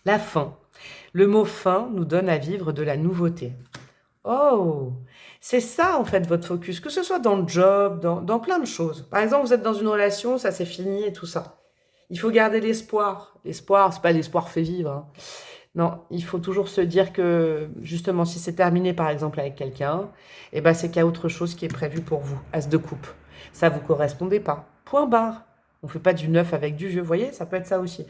La fin. Le mot fin nous donne à vivre de la nouveauté. Oh, c'est ça en fait votre focus, que ce soit dans le job, dans plein de choses. Par exemple, vous êtes dans une relation, ça c'est fini et tout ça. Il faut garder l'espoir. L'espoir, c'est pas l'espoir fait vivre. Hein. Non, il faut toujours se dire que justement, si c'est terminé par exemple avec quelqu'un, eh ben, c'est qu'il y a autre chose qui est prévu pour vous. As de coupe. Ça vous correspondait pas. Point barre. On fait pas du neuf avec du vieux. Vous voyez, ça peut être ça aussi.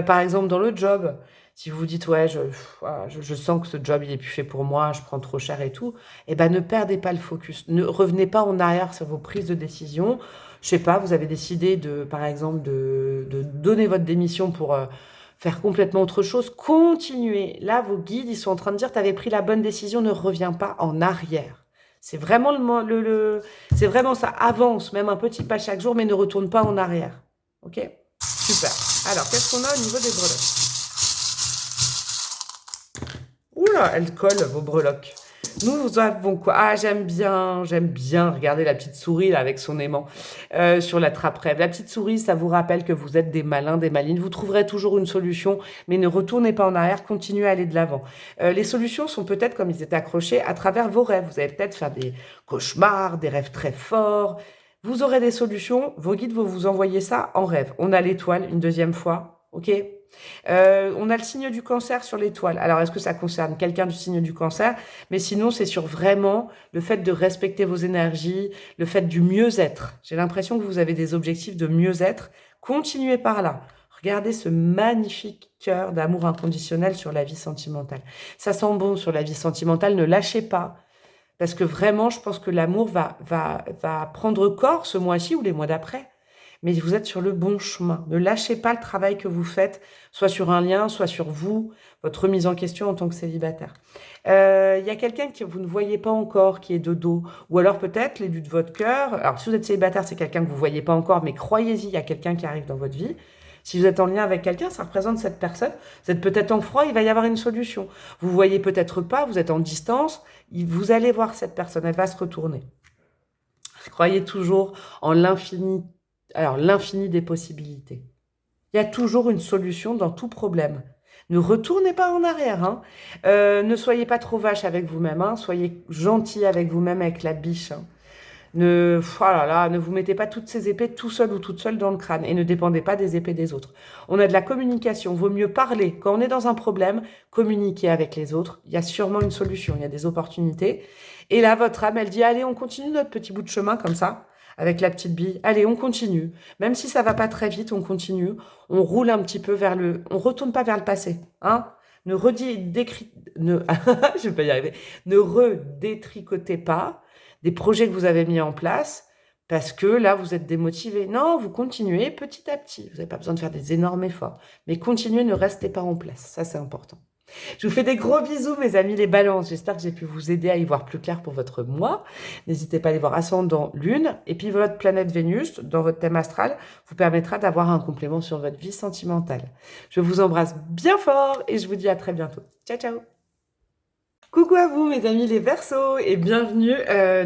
Par exemple, dans le job. Si vous vous dites, ouais, je sens que ce job, il est plus fait pour moi, je prends trop cher et tout, eh ben, ne perdez pas le focus. Ne revenez pas en arrière sur vos prises de décision. Je sais pas, vous avez décidé par exemple, de donner votre démission pour faire complètement autre chose. Continuez. Là, vos guides, ils sont en train de dire, tu avais pris la bonne décision, ne reviens pas en arrière. C'est vraiment c'est vraiment ça. Avance, même un petit pas chaque jour, mais ne retourne pas en arrière. Ok? Super. Alors, qu'est-ce qu'on a au niveau des breloques? Oula, elles collent, vos breloques. Nous avons quoi? Ah, j'aime bien regarder la petite souris là, avec son aimant sur la trappe-rêve. La petite souris, ça vous rappelle que vous êtes des malins, des malines. Vous trouverez toujours une solution, mais ne retournez pas en arrière, continuez à aller de l'avant. Les solutions sont peut-être, comme ils étaient accrochés, à travers vos rêves. Vous allez peut-être faire des cauchemars, des rêves très forts. Vous aurez des solutions, vos guides vont vous envoyer ça en rêve. On a l'étoile une deuxième fois, ok? On a le signe du cancer sur l'étoile. Alors, est-ce que ça concerne quelqu'un du signe du cancer? Mais sinon, c'est sur vraiment le fait de respecter vos énergies, le fait du mieux-être. J'ai l'impression que vous avez des objectifs de mieux-être. Continuez par là. Regardez ce magnifique cœur d'amour inconditionnel sur la vie sentimentale. Ça sent bon sur la vie sentimentale, ne lâchez pas. Parce que vraiment, je pense que l'amour va prendre corps ce mois-ci ou les mois d'après. Mais vous êtes sur le bon chemin. Ne lâchez pas le travail que vous faites, soit sur un lien, soit sur vous, votre remise en question en tant que célibataire. Il y a quelqu'un que vous ne voyez pas encore, qui est de dos. Ou alors peut-être l'élu de votre cœur. Alors si vous êtes célibataire, c'est quelqu'un que vous ne voyez pas encore, mais croyez-y, il y a quelqu'un qui arrive dans votre vie. Si vous êtes en lien avec quelqu'un, ça représente cette personne. Vous êtes peut-être en froid, il va y avoir une solution. Vous ne voyez peut-être pas, vous êtes en distance, vous allez voir cette personne, elle va se retourner. Croyez toujours en l'infini. Alors, l'infini des possibilités. Il y a toujours une solution dans tout problème. Ne retournez pas en arrière. Hein. Ne soyez pas trop vache avec vous-même. Hein. Soyez gentil avec vous-même, avec la biche. Hein. Ne vous mettez pas toutes ces épées tout seul ou toute seule dans le crâne et ne dépendez pas des épées des autres. On a de la communication. Vaut mieux parler. Quand on est dans un problème, communiquer avec les autres. Il y a sûrement une solution. Il y a des opportunités. Et là, votre âme, elle dit, allez, on continue notre petit bout de chemin comme ça. Avec la petite bille. Allez, on continue. Même si ça va pas très vite, on continue. On roule un petit peu vers le... On retourne pas vers le passé. Hein? Ne je vais pas y arriver. Ne redétricotez pas des projets que vous avez mis en place parce que là, vous êtes démotivé. Non, vous continuez petit à petit. Vous n'avez pas besoin de faire des énormes efforts. Mais continuez, ne restez pas en place. Ça, c'est important. Je vous fais des gros bisous, mes amis les balances. J'espère que j'ai pu vous aider à y voir plus clair pour votre mois. N'hésitez pas à aller voir ascendant Lune. Et puis votre planète Vénus, dans votre thème astral, vous permettra d'avoir un complément sur votre vie sentimentale. Je vous embrasse bien fort et je vous dis à très bientôt. Ciao, ciao! Coucou à vous mes amis les Verseaux et bienvenue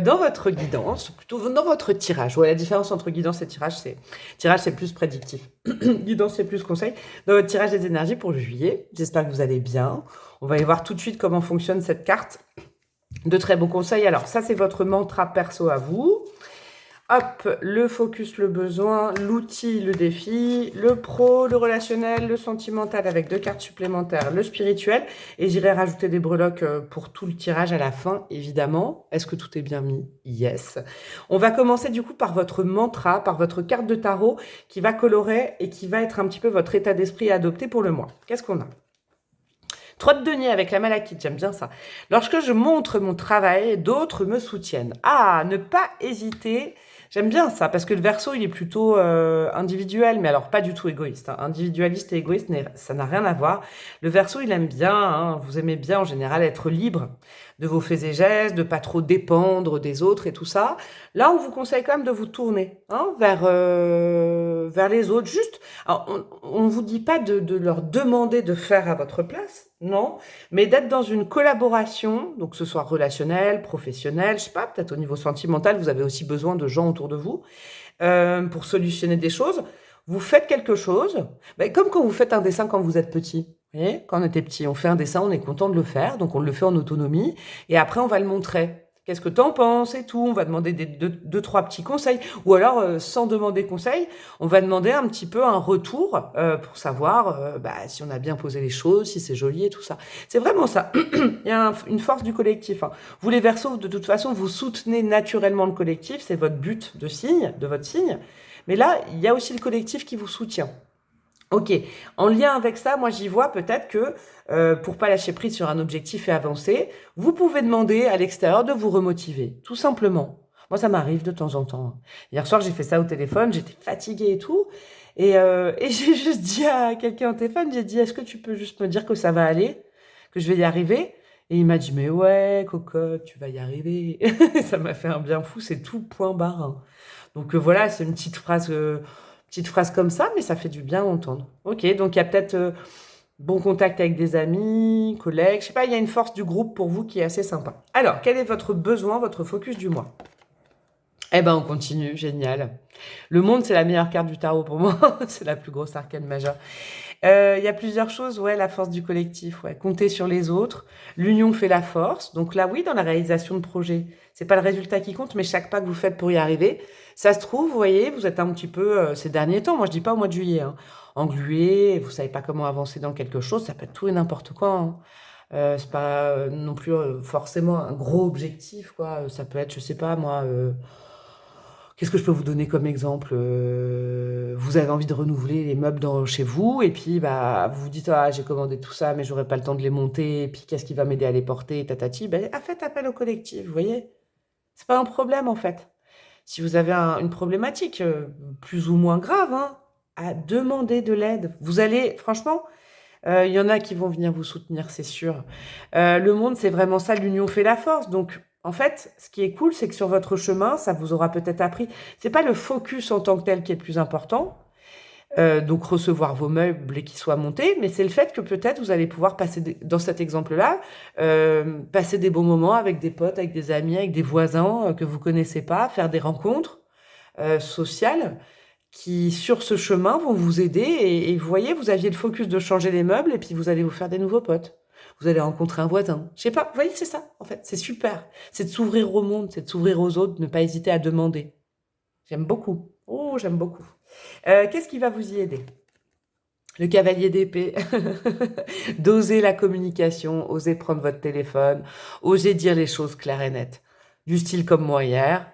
dans votre guidance, plutôt dans votre tirage. Ouais, la différence entre guidance et tirage c'est plus prédictif. Guidance c'est plus conseil. Dans votre tirage des énergies pour juillet, j'espère que vous allez bien. On va aller voir tout de suite comment fonctionne cette carte. De très beaux conseils. Alors ça c'est votre mantra perso à vous. Hop, le focus, le besoin, l'outil, le défi, le pro, le relationnel, le sentimental avec 2 cartes supplémentaires, le spirituel. Et j'irai rajouter des breloques pour tout le tirage à la fin, évidemment. Est-ce que tout est bien mis? Yes. On va commencer du coup par votre mantra, par votre carte de tarot qui va colorer et qui va être un petit peu votre état d'esprit à adopter pour le mois. Qu'est-ce qu'on a? 3 de denier avec la malachite, j'aime bien ça. Lorsque je montre mon travail, d'autres me soutiennent. Ah, ne pas hésiter. J'aime bien ça, parce que le Verseau, il est plutôt individuel, mais alors pas du tout égoïste. Hein. Individualiste et égoïste, ça n'a rien à voir. Le Verseau, il aime bien, hein, vous aimez bien en général être libre de vos faits et gestes, de pas trop dépendre des autres et tout ça. Là, on vous conseille quand même de vous tourner vers les autres. Juste, on ne vous dit pas de leur demander de faire à votre place, non, mais d'être dans une collaboration, donc que ce soit relationnel, professionnel, je sais pas, peut-être au niveau sentimental, vous avez aussi besoin de gens autour de vous pour solutionner des choses. Vous faites quelque chose, comme quand vous faites un dessin quand vous êtes petit. Vous voyez, quand on était petit, on fait un dessin, on est content de le faire, donc on le fait en autonomie, et après on va le montrer. Qu'est-ce que t'en penses et tout? On va demander deux, trois petits conseils. Ou alors, sans demander conseil, on va demander un petit peu un retour pour savoir si on a bien posé les choses, si c'est joli et tout ça. C'est vraiment ça. Il y a une force du collectif. Hein. Vous les Verseaux, de toute façon, vous soutenez naturellement le collectif. C'est votre but de votre signe. Mais là, il y a aussi le collectif qui vous soutient. Ok, en lien avec ça, moi j'y vois peut-être que pour pas lâcher prise sur un objectif et avancer, vous pouvez demander à l'extérieur de vous remotiver, tout simplement. Moi ça m'arrive de temps en temps. Hier soir j'ai fait ça au téléphone, j'étais fatiguée et tout, et j'ai juste dit à quelqu'un au téléphone, j'ai dit est-ce que tu peux juste me dire que ça va aller, que je vais y arriver? Et il m'a dit mais ouais cocotte, tu vas y arriver. Ça m'a fait un bien fou, c'est tout point barre. Hein. Donc voilà, c'est une petite phrase... Petite phrase comme ça, mais ça fait du bien à entendre. Ok, donc il y a peut-être bon contact avec des amis, collègues, je sais pas, il y a une force du groupe pour vous qui est assez sympa. Alors, quel est votre besoin, votre focus du mois? Eh ben, on continue, génial. Le monde, c'est la meilleure carte du tarot pour moi, c'est la plus grosse arcane majeure. Il y a plusieurs choses, ouais, la force du collectif, ouais, compter sur les autres, l'union fait la force. Donc là, oui, dans la réalisation de projets, c'est pas le résultat qui compte, mais chaque pas que vous faites pour y arriver, ça se trouve, vous voyez, vous êtes un petit peu ces derniers temps. Moi, je dis pas au mois de juillet, hein, englué, vous savez pas comment avancer dans quelque chose, ça peut être tout et n'importe quoi, hein. C'est pas non plus forcément un gros objectif, quoi. Ça peut être, je sais pas, moi. Qu'est-ce que je peux vous donner comme exemple? Vous avez envie de renouveler les meubles chez vous, et puis bah, vous vous dites, ah, j'ai commandé tout ça, mais j'aurai pas le temps de les monter, et puis qu'est-ce qui va m'aider à les porter, tatati, ben, faites appel au collectif, vous voyez? C'est pas un problème, en fait. Si vous avez une problématique plus ou moins grave, hein, à demander de l'aide. Vous allez, franchement, il y en a qui vont venir vous soutenir, c'est sûr. Le monde, c'est vraiment ça, l'union fait la force. Donc, en fait, ce qui est cool, c'est que sur votre chemin, ça vous aura peut-être appris. C'est pas le focus en tant que tel qui est le plus important, donc recevoir vos meubles et qu'ils soient montés, mais c'est le fait que peut-être vous allez pouvoir passer, dans cet exemple-là, passer des bons moments avec des potes, avec des amis, avec des voisins que vous connaissez pas, faire des rencontres sociales qui, sur ce chemin, vont vous aider. Et vous voyez, vous aviez le focus de changer les meubles et puis vous allez vous faire des nouveaux potes. Vous allez rencontrer un voisin. Je sais pas, vous voyez, c'est ça, en fait. C'est super. C'est de s'ouvrir au monde, c'est de s'ouvrir aux autres, de ne pas hésiter à demander. J'aime beaucoup. Oh, j'aime beaucoup. Qu'est-ce qui va vous y aider? Le cavalier d'épée. D'oser la communication, oser prendre votre téléphone, oser dire les choses claires et nettes. Du style comme moi hier.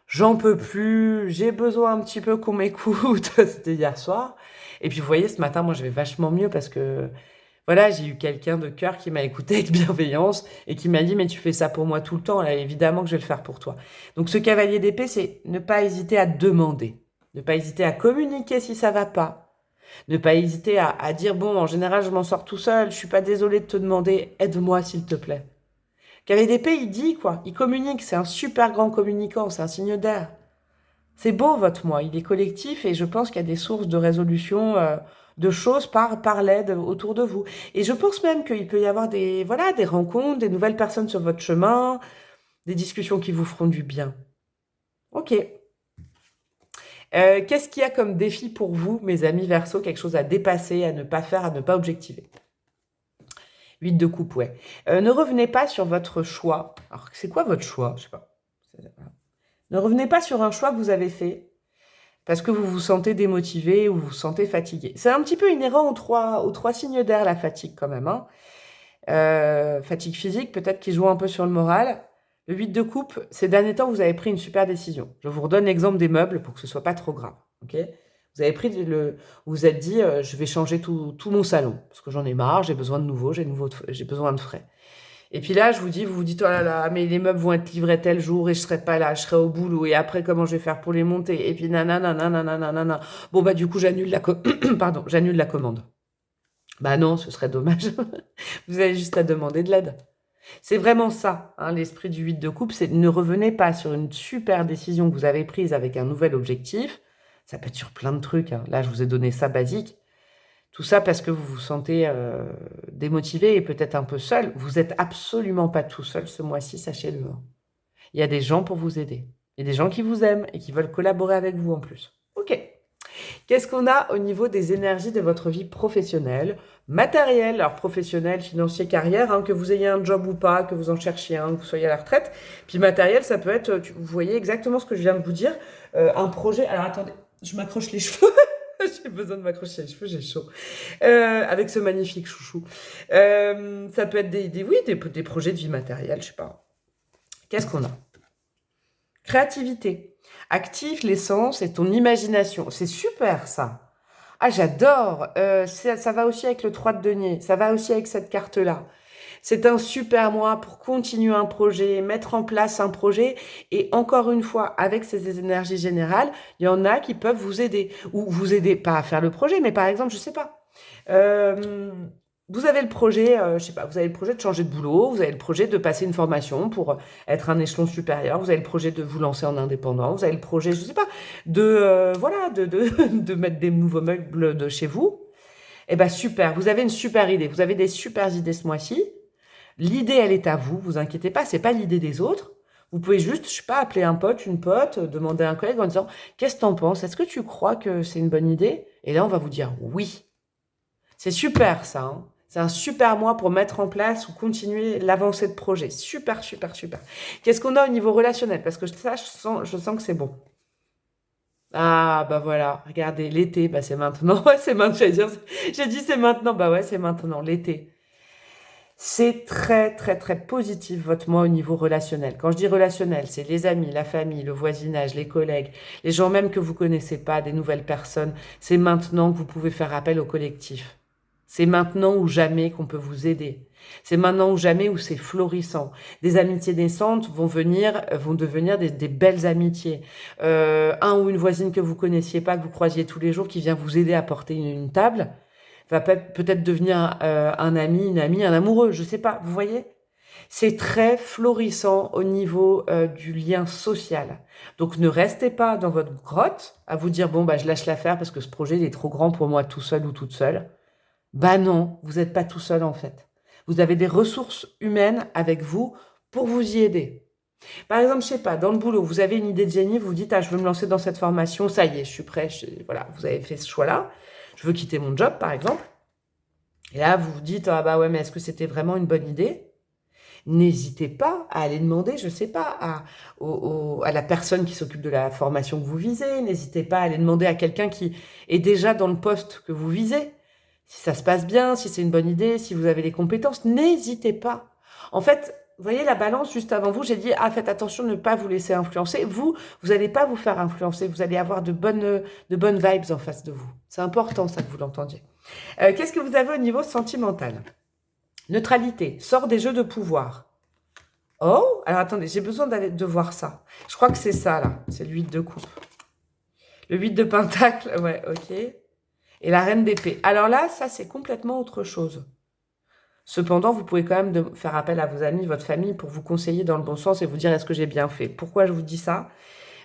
J'en peux plus, j'ai besoin un petit peu qu'on m'écoute. C'était hier soir. Et puis vous voyez, ce matin, moi, je vais vachement mieux parce que, voilà, j'ai eu quelqu'un de cœur qui m'a écouté avec bienveillance et qui m'a dit, mais tu fais ça pour moi tout le temps, là, évidemment que je vais le faire pour toi. Donc ce cavalier d'épée, c'est ne pas hésiter à demander, ne pas hésiter à communiquer si ça va pas, ne pas hésiter à dire, bon, en général, je m'en sors tout seul, je suis pas désolée de te demander, aide-moi s'il te plaît. Cavalier d'épée, il dit quoi? Il communique, c'est un super grand communicant, c'est un signe d'air. C'est beau votre moi, il est collectif et je pense qu'il y a des sources de résolution de choses par l'aide autour de vous. Et je pense même qu'il peut y avoir des rencontres, des nouvelles personnes sur votre chemin, des discussions qui vous feront du bien. Ok. Qu'est-ce qu'il y a comme défi pour vous, mes amis Verseau, quelque chose à dépasser, à ne pas faire, à ne pas objectiver? 8 de coupe, ouais. Ne revenez pas sur votre choix. Alors, c'est quoi votre choix? Je sais pas. Ne revenez pas sur un choix que vous avez fait parce que vous vous sentez démotivé ou vous vous sentez fatigué. C'est un petit peu inhérent aux trois signes d'air, la fatigue quand même, hein. Fatigue physique, peut-être qui joue un peu sur le moral. Le 8 de coupe, ces derniers temps, vous avez pris une super décision. Je vous redonne l'exemple des meubles pour que ce soit pas trop grave. Ok? Vous avez vous vous êtes dit, je vais changer tout mon salon parce que j'en ai marre, j'ai besoin de nouveau, j'ai besoin de frais. Et puis là, vous vous dites, oh là là, mais les meubles vont être livrés tel jour et je serai pas là, je serai au boulot. Et après, comment je vais faire pour les monter? Et puis nanana, nanana, nanana. Bon, bah, du coup, j'annule j'annule la commande. Bah non, ce serait dommage. Vous avez juste à demander de l'aide. C'est vraiment ça, hein, l'esprit du 8 de coupe, c'est ne revenez pas sur une super décision que vous avez prise avec un nouvel objectif. Ça peut être sur plein de trucs, hein. Là, je vous ai donné ça basique. Tout ça parce que vous vous sentez démotivé et peut-être un peu seul. Vous n'êtes absolument pas tout seul ce mois-ci, sachez-le, hein. Il y a des gens pour vous aider. Il y a des gens qui vous aiment et qui veulent collaborer avec vous en plus. Ok. Qu'est-ce qu'on a au niveau des énergies de votre vie professionnelle, matérielle, alors professionnelle, financier, carrière, hein, que vous ayez un job ou pas, que vous en cherchiez un, que vous soyez à la retraite. Puis matériel, ça peut être, vous voyez exactement ce que je viens de vous dire, un projet. Alors attendez, je m'accroche les cheveux. J'ai besoin de m'accrocher les cheveux, j'ai chaud. Avec ce magnifique chouchou. Ça peut être des projets de vie matérielle, je sais pas. Qu'est-ce qu'on a? Créativité. Active les sens et ton imagination. C'est super, ça. Ah, j'adore. Ça va aussi avec le 3 de denier. Ça va aussi avec cette carte-là. C'est un super mois pour continuer un projet, mettre en place un projet. Et encore une fois, avec ces énergies générales, il y en a qui peuvent vous aider. Ou vous aider, pas à faire le projet, mais par exemple, je sais pas. vous avez le projet, je sais pas, vous avez le projet de changer de boulot, vous avez le projet de passer une formation pour être un échelon supérieur, vous avez le projet de vous lancer en indépendant, vous avez le projet, je sais pas, de voilà, de mettre des nouveaux meubles de chez vous. Eh ben super, vous avez une super idée, vous avez des super idées ce mois-ci. L'idée, elle est à vous, vous inquiétez pas, c'est pas l'idée des autres. Vous pouvez juste, je sais pas, appeler un pote, une pote, demander à un collègue en disant, qu'est-ce que t'en penses? Est-ce que tu crois que c'est une bonne idée? Et là, on va vous dire oui. C'est super ça, hein. C'est un super mois pour mettre en place ou continuer l'avancée de projet. Super, super, super. Qu'est-ce qu'on a au niveau relationnel? Parce que ça, je sens que c'est bon. Ah, bah voilà, regardez, l'été, bah c'est maintenant. Ouais, c'est maintenant, j'ai dit c'est maintenant, bah ouais, c'est maintenant, l'été. C'est très, très, très positif votre mois au niveau relationnel. Quand je dis relationnel, c'est les amis, la famille, le voisinage, les collègues, les gens même que vous connaissez pas, des nouvelles personnes. C'est maintenant que vous pouvez faire appel au collectif. C'est maintenant ou jamais qu'on peut vous aider. C'est maintenant ou jamais où c'est florissant. Des amitiés naissantes vont devenir des belles amitiés. Un ou une voisine que vous connaissiez pas, que vous croisiez tous les jours, qui vient vous aider à porter une table, va peut-être devenir un ami, une amie, un amoureux, je sais pas, vous voyez? C'est très florissant au niveau du lien social. Donc ne restez pas dans votre grotte à vous dire bon bah je lâche l'affaire parce que ce projet il est trop grand pour moi tout seul ou toute seule. Bah non, vous n'êtes pas tout seul en fait. Vous avez des ressources humaines avec vous pour vous y aider. Par exemple, je sais pas, dans le boulot, vous avez une idée de génie, vous vous dites ah je veux me lancer dans cette formation, ça y est, je suis prêt, voilà, vous avez fait ce choix-là. Je veux quitter mon job par exemple. Et là, vous vous dites, ah bah ouais, mais est-ce que c'était vraiment une bonne idée? N'hésitez pas à aller demander, je sais pas, à la personne qui s'occupe de la formation que vous visez. N'hésitez pas à aller demander à quelqu'un qui est déjà dans le poste que vous visez. Si ça se passe bien, si c'est une bonne idée, si vous avez les compétences, n'hésitez pas. En fait, vous voyez la balance juste avant vous, j'ai dit, ah, faites attention de ne pas vous laisser influencer. Vous n'allez pas vous faire influencer, vous allez avoir de bonnes vibes en face de vous. C'est important ça que vous l'entendiez. Qu'est-ce que vous avez au niveau sentimental? Neutralité, sort des jeux de pouvoir. Oh, alors attendez, j'ai besoin de voir ça. Je crois que c'est ça, là. C'est le 8 de coupe. Le 8 de pentacle, ouais, ok. Et la reine d'épée. Alors là, ça, c'est complètement autre chose. Cependant, vous pouvez quand même faire appel à vos amis, votre famille, pour vous conseiller dans le bon sens et vous dire est-ce que j'ai bien fait. Pourquoi je vous dis ça?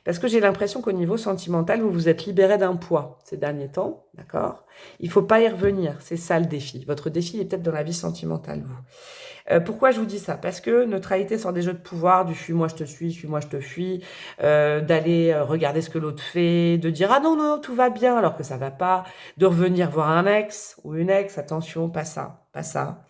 Parce que j'ai l'impression qu'au niveau sentimental, vous vous êtes libéré d'un poids ces derniers temps, d'accord? Il ne faut pas y revenir, c'est ça le défi. Votre défi est peut-être dans la vie sentimentale, vous. Pourquoi je vous dis ça? Parce que neutralité sort des jeux de pouvoir, du fuis-moi je te suis-moi je te fuis, d'aller regarder ce que l'autre fait, de dire ah non, non, tout va bien alors que ça va pas, de revenir voir un ex ou une ex, attention, pas ça, pas ça.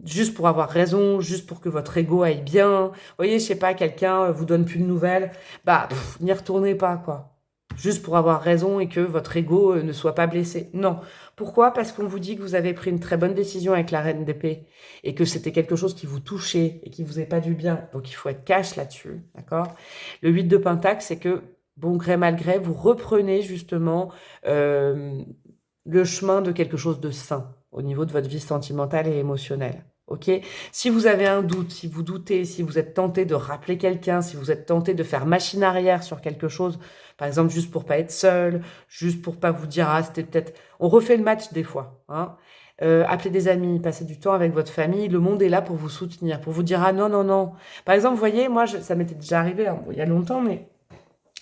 Juste pour avoir raison, juste pour que votre ego aille bien. Vous voyez, je sais pas, quelqu'un vous donne plus de nouvelles, bah n'y retournez pas quoi. Juste pour avoir raison et que votre ego ne soit pas blessé. Non. Pourquoi? Parce qu'on vous dit que vous avez pris une très bonne décision avec la reine d'épée et que c'était quelque chose qui vous touchait et qui vous faisait pas du bien. Donc il faut être cash là-dessus, d'accord? Le 8 de pentacle, c'est que bon gré mal gré, vous reprenez justement le chemin de quelque chose de sain au niveau de votre vie sentimentale et émotionnelle. Ok? Si vous avez un doute, si vous doutez, si vous êtes tenté de rappeler quelqu'un, si vous êtes tenté de faire machine arrière sur quelque chose, par exemple juste pour pas être seul, juste pour pas vous dire ah c'était peut-être, on refait le match des fois, hein. Appelez des amis, passez du temps avec votre famille, le monde est là pour vous soutenir, pour vous dire ah non non non. Par exemple, vous voyez, moi ça m'était déjà arrivé hein, il y a longtemps, mais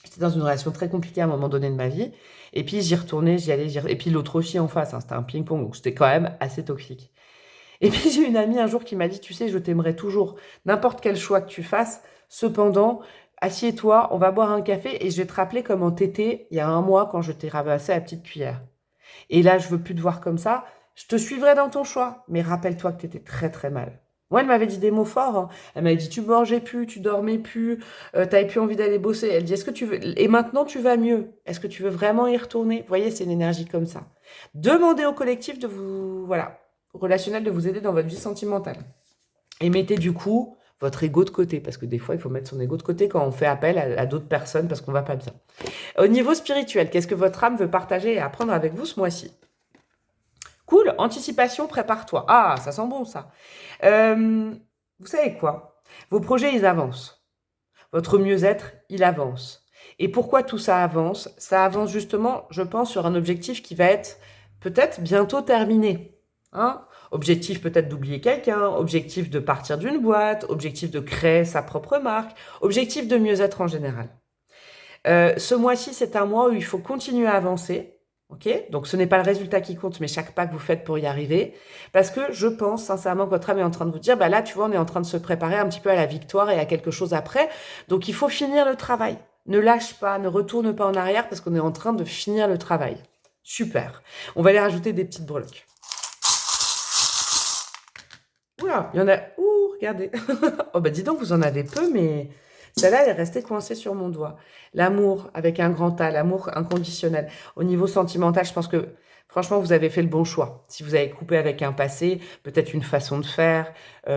j'étais dans une relation très compliquée à un moment donné de ma vie. Et puis j'y retournais, j'y allais, et puis l'autre aussi en face, hein, c'était un ping-pong, donc c'était quand même assez toxique. Et puis j'ai une amie un jour qui m'a dit, tu sais, je t'aimerai toujours, n'importe quel choix que tu fasses, cependant, assieds-toi, on va boire un café et je vais te rappeler comment t'étais il y a un mois quand je t'ai ramassé à la petite cuillère. Et là, je veux plus te voir comme ça, je te suivrai dans ton choix, mais rappelle-toi que t'étais très très mal. Moi, elle m'avait dit des mots forts, hein. Elle m'avait dit, tu mangeais plus, tu dormais plus, t'avais plus envie d'aller bosser. Elle dit, est-ce que tu veux, et maintenant tu vas mieux. Est-ce que tu veux vraiment y retourner? Vous voyez, c'est une énergie comme ça. Demandez au collectif de vous, voilà, relationnel de vous aider dans votre vie sentimentale. Et mettez du coup votre ego de côté, parce que des fois, il faut mettre son ego de côté quand on fait appel à d'autres personnes parce qu'on va pas bien. Au niveau spirituel, qu'est-ce que votre âme veut partager et apprendre avec vous ce mois-ci? Cool, anticipation, prépare-toi. Ah, ça sent bon ça. Vous savez quoi? Vos projets, ils avancent. Votre mieux-être, il avance. Et pourquoi tout ça avance? Ça avance justement, je pense, sur un objectif qui va être peut-être bientôt terminé. Hein? Objectif peut-être d'oublier quelqu'un, objectif de partir d'une boîte, objectif de créer sa propre marque, objectif de mieux être en général. Ce mois-ci, c'est un mois où il faut continuer à avancer. Ok, donc ce n'est pas le résultat qui compte, mais chaque pas que vous faites pour y arriver. Parce que je pense sincèrement que votre âme est en train de vous dire, bah là, tu vois, on est en train de se préparer un petit peu à la victoire et à quelque chose après. Donc il faut finir le travail. Ne lâche pas, ne retourne pas en arrière parce qu'on est en train de finir le travail. Super. On va aller rajouter des petites breloques. Oula, il y en a... Ouh, regardez. Oh bah dis donc, vous en avez peu, mais celle-là, elle est restée coincée sur mon doigt. L'amour avec un grand A, l'amour inconditionnel. Au niveau sentimental, je pense que franchement, vous avez fait le bon choix. Si vous avez coupé avec un passé, peut-être une façon de faire,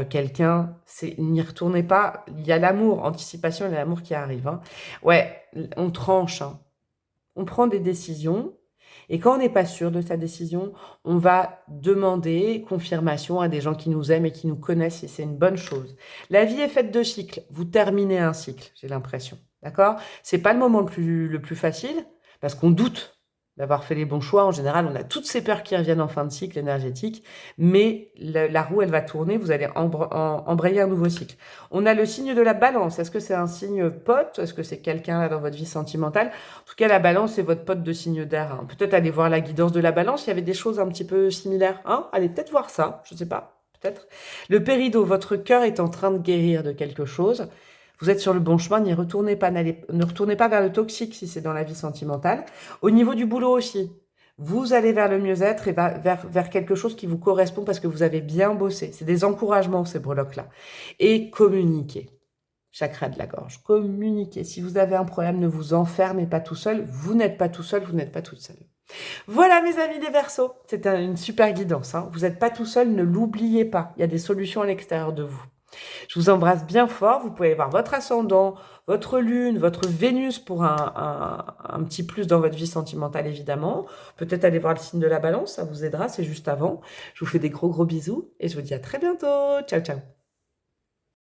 quelqu'un, n'y retournez pas. Il y a l'amour, anticipation, il y a l'amour qui arrive. Hein. Ouais, on tranche. Hein. On prend des décisions. Et quand on n'est pas sûr de sa décision, on va demander confirmation à des gens qui nous aiment et qui nous connaissent, et c'est une bonne chose. La vie est faite de cycles. Vous terminez un cycle, j'ai l'impression. D'accord? C'est pas le moment le plus facile, parce qu'on doute d'avoir fait les bons choix. En général, on a toutes ces peurs qui reviennent en fin de cycle énergétique, mais la roue, elle va tourner, vous allez embrayer un nouveau cycle. On a le signe de la balance. Est-ce que c'est un signe pote? Est-ce que c'est quelqu'un là dans votre vie sentimentale? En tout cas, la balance, c'est votre pote de signe d'air. Hein. Peut-être aller voir la guidance de la balance, il y avait des choses un petit peu similaires. Hein, allez peut-être voir ça, je sais pas, peut-être. Le pérido, votre cœur est en train de guérir de quelque chose. Vous êtes sur le bon chemin, n'y retournez pas, ne retournez pas vers le toxique si c'est dans la vie sentimentale. Au niveau du boulot aussi, vous allez vers le mieux-être et vers quelque chose qui vous correspond parce que vous avez bien bossé. C'est des encouragements, ces breloques-là. Et communiquer. Chakra de la gorge. Communiquer. Si vous avez un problème, ne vous enfermez pas tout seul. Vous n'êtes pas tout seul, vous n'êtes pas toute seule. Voilà mes amis des Verseaux. C'était une super guidance. Hein. Vous n'êtes pas tout seul, ne l'oubliez pas. Il y a des solutions à l'extérieur de vous. Je vous embrasse bien fort. Vous pouvez voir votre ascendant, votre lune, votre Vénus pour un petit plus dans votre vie sentimentale, évidemment. Peut-être aller voir le signe de la balance, ça vous aidera, c'est juste avant. Je vous fais des gros bisous et je vous dis à très bientôt. Ciao, ciao.